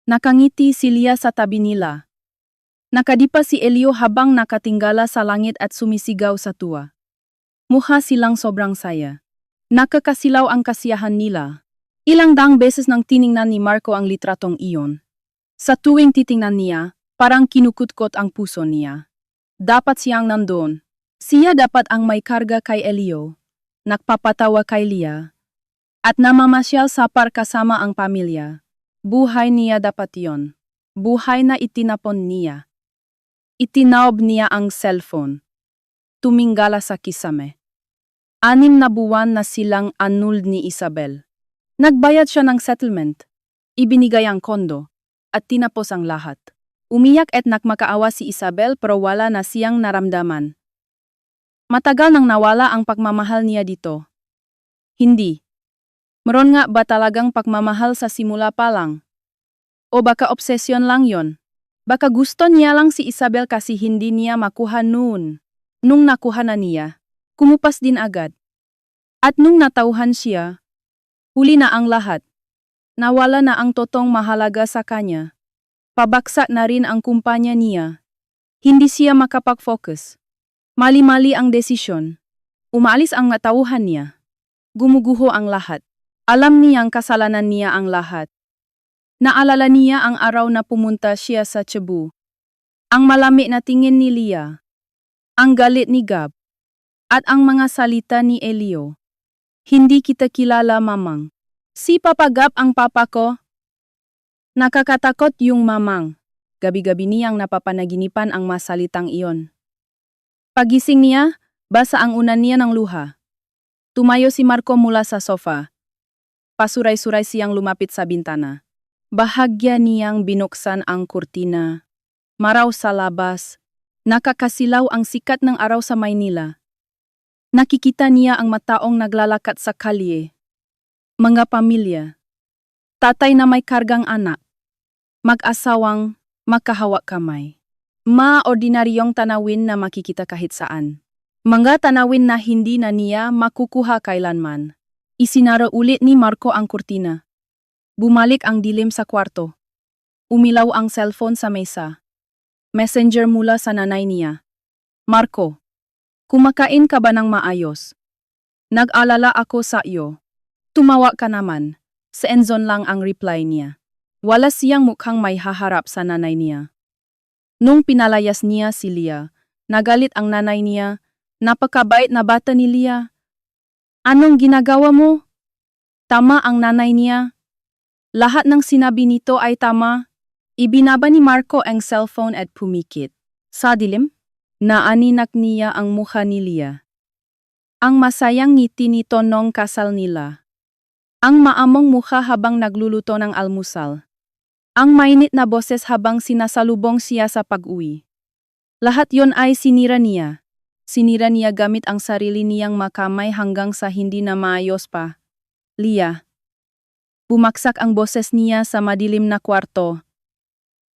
Nakangiti si Lia sa tabi nila. Nakadipa si Elio habang nakatinggala sa langit at sumisigaw sa tuwa. Mukha silang sobrang saya. Nakakasilaw ang kasiyahan nila. Ilang daang beses nang tiningnan ni Marco ang litratong iyon. Sa tuwing titingnan niya, parang kinukutkot ang puso niya. Dapat siyang nandoon. Siya dapat ang may karga kay Elio. Nagpapatawa kay Lia. At namamasyal sa park kasama ang pamilya. Buhay niya dapat yon. Buhay na itinapon niya. Itinaob niya ang cellphone. Tumingala sa kisame. 6 na buwan na silang annulled ni Isabel. Nagbayad siya ng settlement. Ibinigay ang kondo. At tinapos ang lahat. Umiyak at nakmakaawa si Isabel pero wala na siyang naramdaman. Matagal nang nawala ang pagmamahal niya dito. Hindi. Meron nga ba talagang pagmamahal sa simula pa lang? O baka obsesyon lang yon? Baka gusto niya lang si Isabel kasi hindi niya makuha noon. Nung nakuha na niya, kumupas din agad. At nung natauhan siya, huli na ang lahat. Nawala na ang totong mahalaga sa kanya. Pabagsak na rin ang kumpanya niya. Hindi siya makapag-focus. Mali-mali ang desisyon. Umaalis ang natauhan niya. Gumuguho ang lahat. Alam niyang kasalanan niya ang lahat. Naalala niya ang araw na pumunta siya sa Cebu. Ang malami na tingin ni Lia. Ang galit ni Gab. At ang mga salita ni Elio. Hindi kita kilala, mamang. Si Papa Gab ang papa ko. Nakakatakot yung mamang. Gabi-gabi niyang napapanaginipan ang masalitang iyon. Pagising niya, basa ang unan niya ng luha. Tumayo si Marco mula sa sofa. Pasuray-suray siyang lumapit sa bintana. Bahagya niyang binuksan ang kurtina. Maraw sa labas. Nakakasilaw ang sikat ng araw sa Maynila. Nakikita niya ang mataong naglalakat sa kalye. Mga pamilya. Tatay na may kargang anak. Mag-asawang makahawak kamay. Ordinaryong tanawin na makikita kahit saan. Mga tanawin na hindi na niya makukuha kailanman. Isinara ulit ni Marco ang kurtina. Bumalik ang dilim sa kwarto. Umilaw ang cellphone sa mesa. Messenger mula sa nanay niya. Marco, kumakain ka ba ng maayos? Nag-alala ako sa iyo. Tumawa ka naman. Sa endzone lang ang reply niya. Wala siyang mukhang may haharap sa nanay niya. Nung pinalayas niya si Lia, Nagalit ang nanay niya. Napakabait na bata ni Lia. Anong ginagawa mo? Tama ang nanay niya. Lahat ng sinabi nito ay tama. Ibinaba ni Marco ang cellphone at pumikit. Sa dilim, naaninak niya ang mukha ni Lia. Ang masayang ngiti nito nung kasal nila. Ang maamong mukha habang nagluluto ng almusal. Ang mainit na boses habang sinasalubong siya sa pag-uwi. Lahat yon ay sinira niya. Sinira niya gamit ang sarili niyang makamay hanggang sa hindi na maayos pa. Lia. Bumaksak ang boses niya sa madilim na kwarto.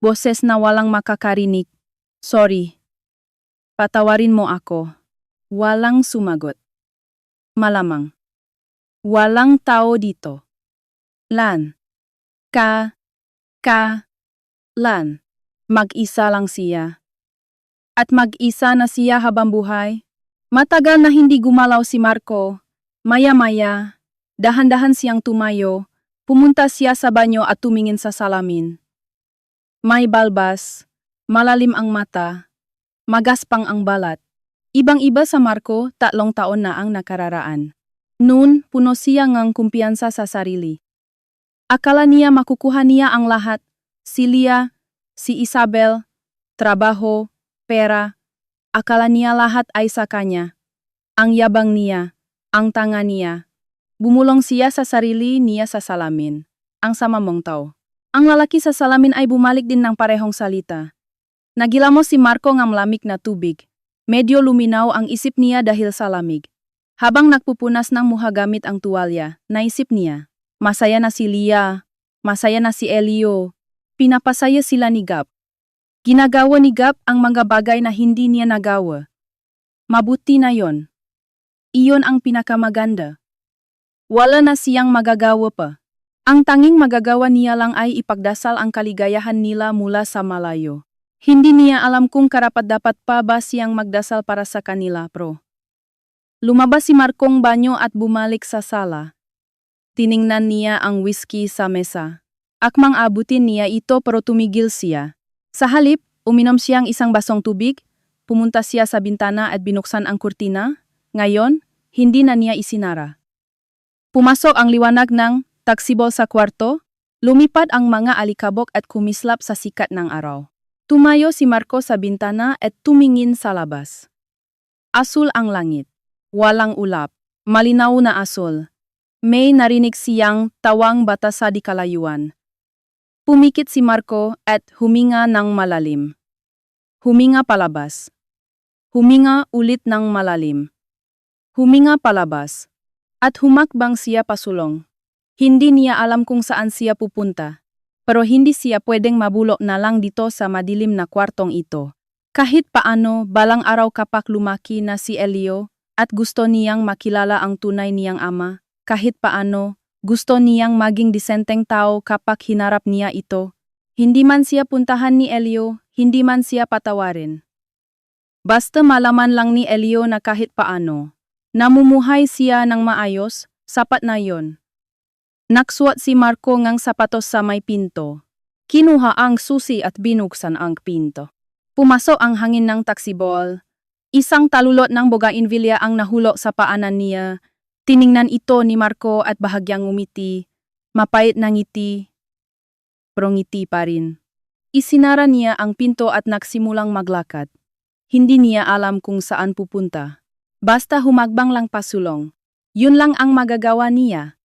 Boses na walang makakarinig. Sorry. Patawarin mo ako. Walang sumagot. Malamang. Walang tao dito. Lan. Lan. Mag-isa lang siya. At mag-isa na siya habang buhay. Matagal na hindi gumalaw si Marco. Maya-maya, dahan-dahan siyang tumayo. Pumunta siya sa banyo at tumingin sa salamin. May balbas, malalim ang mata, magaspang ang balat. Ibang-iba sa Marco, 3 taon na ang nakararaan. Noon, puno siya ng kumpiyansa sa sarili. Akala niya makukuha niya ang lahat. Si Lia, si Isabel, trabaho, pera. Akala niya lahat ay sa kanya. Ang yabang niya, ang tanga niya. Bumulong siya sa sarili niya sa salamin. Ang sama mong tao. Ang lalaki sa salamin ay bumalik din ng parehong salita. Nagilamo si Marco ng malamig na tubig. Medyo luminaw ang isip niya dahil sa lamig. Habang nagpupunas ng muha gamit ang tuwalya, naisip niya, masaya na si Lia, masaya na si Elio. Pinapasaya sila ni Gab. Ginagawa ni Gab ang mga bagay na hindi niya nagawa. Mabuti na yon. Iyon ang pinakamaganda. Wala na siyang magagawa pa. Ang tanging magagawa niya lang ay ipagdasal ang kaligayahan nila mula sa malayo. Hindi niya alam kung karapat-dapat pa ba siyang magdasal para sa kanila, pro. Lumabas si Marcong banyo at bumalik sa sala. Tiningnan niya ang whiskey sa mesa. Akmang abutin niya ito pero tumigil siya. Sa halip, uminom siyang isang basong tubig, pumunta siya sa bintana at binuksan ang kurtina. Ngayon, hindi na niya isinara. Pumasok ang liwanag ng taksibol sa kwarto, lumipad ang mga alikabok at kumislap sa sikat ng araw. Tumayo si Marco sa bintana at tumingin sa labas. Asul ang langit. Walang ulap. Malinaw na asul. May narinig siyang tawang bata sa di kalayuan. Pumikit si Marco at huminga ng malalim. Huminga palabas. Huminga ulit ng malalim. Huminga palabas. At humakbang siya pasulong. Hindi niya alam kung saan siya pupunta. Pero hindi siya pwedeng mabulok na lang dito sa madilim na kwartong ito. Kahit paano, balang araw kapag lumaki na si Elio at gusto niyang makilala ang tunay niyang ama, kahit paano, gusto niyang maging disenteng tao kapag hinarap niya ito. Hindi man siya puntahan ni Elio, hindi man siya patawarin. Basta malaman lang ni Elio na kahit paano, namumuhay siya ng maayos, sapat na yon. Naksuot si Marco ngang sapatos sa may pinto. Kinuha ang susi at binuksan ang pinto. Pumasok ang hangin ng taksibol. Isang talulot ng bougainvillea ang nahulog sa paanan niya. Tiningnan ito ni Marco at bahagyang ngumiti. Mapait na ngiti. Pero ngiti pa rin. Isinara niya ang pinto at nagsimulang maglakad. Hindi niya alam kung saan pupunta. Basta humagbang lang pasulong. Yun lang ang magagawa niya.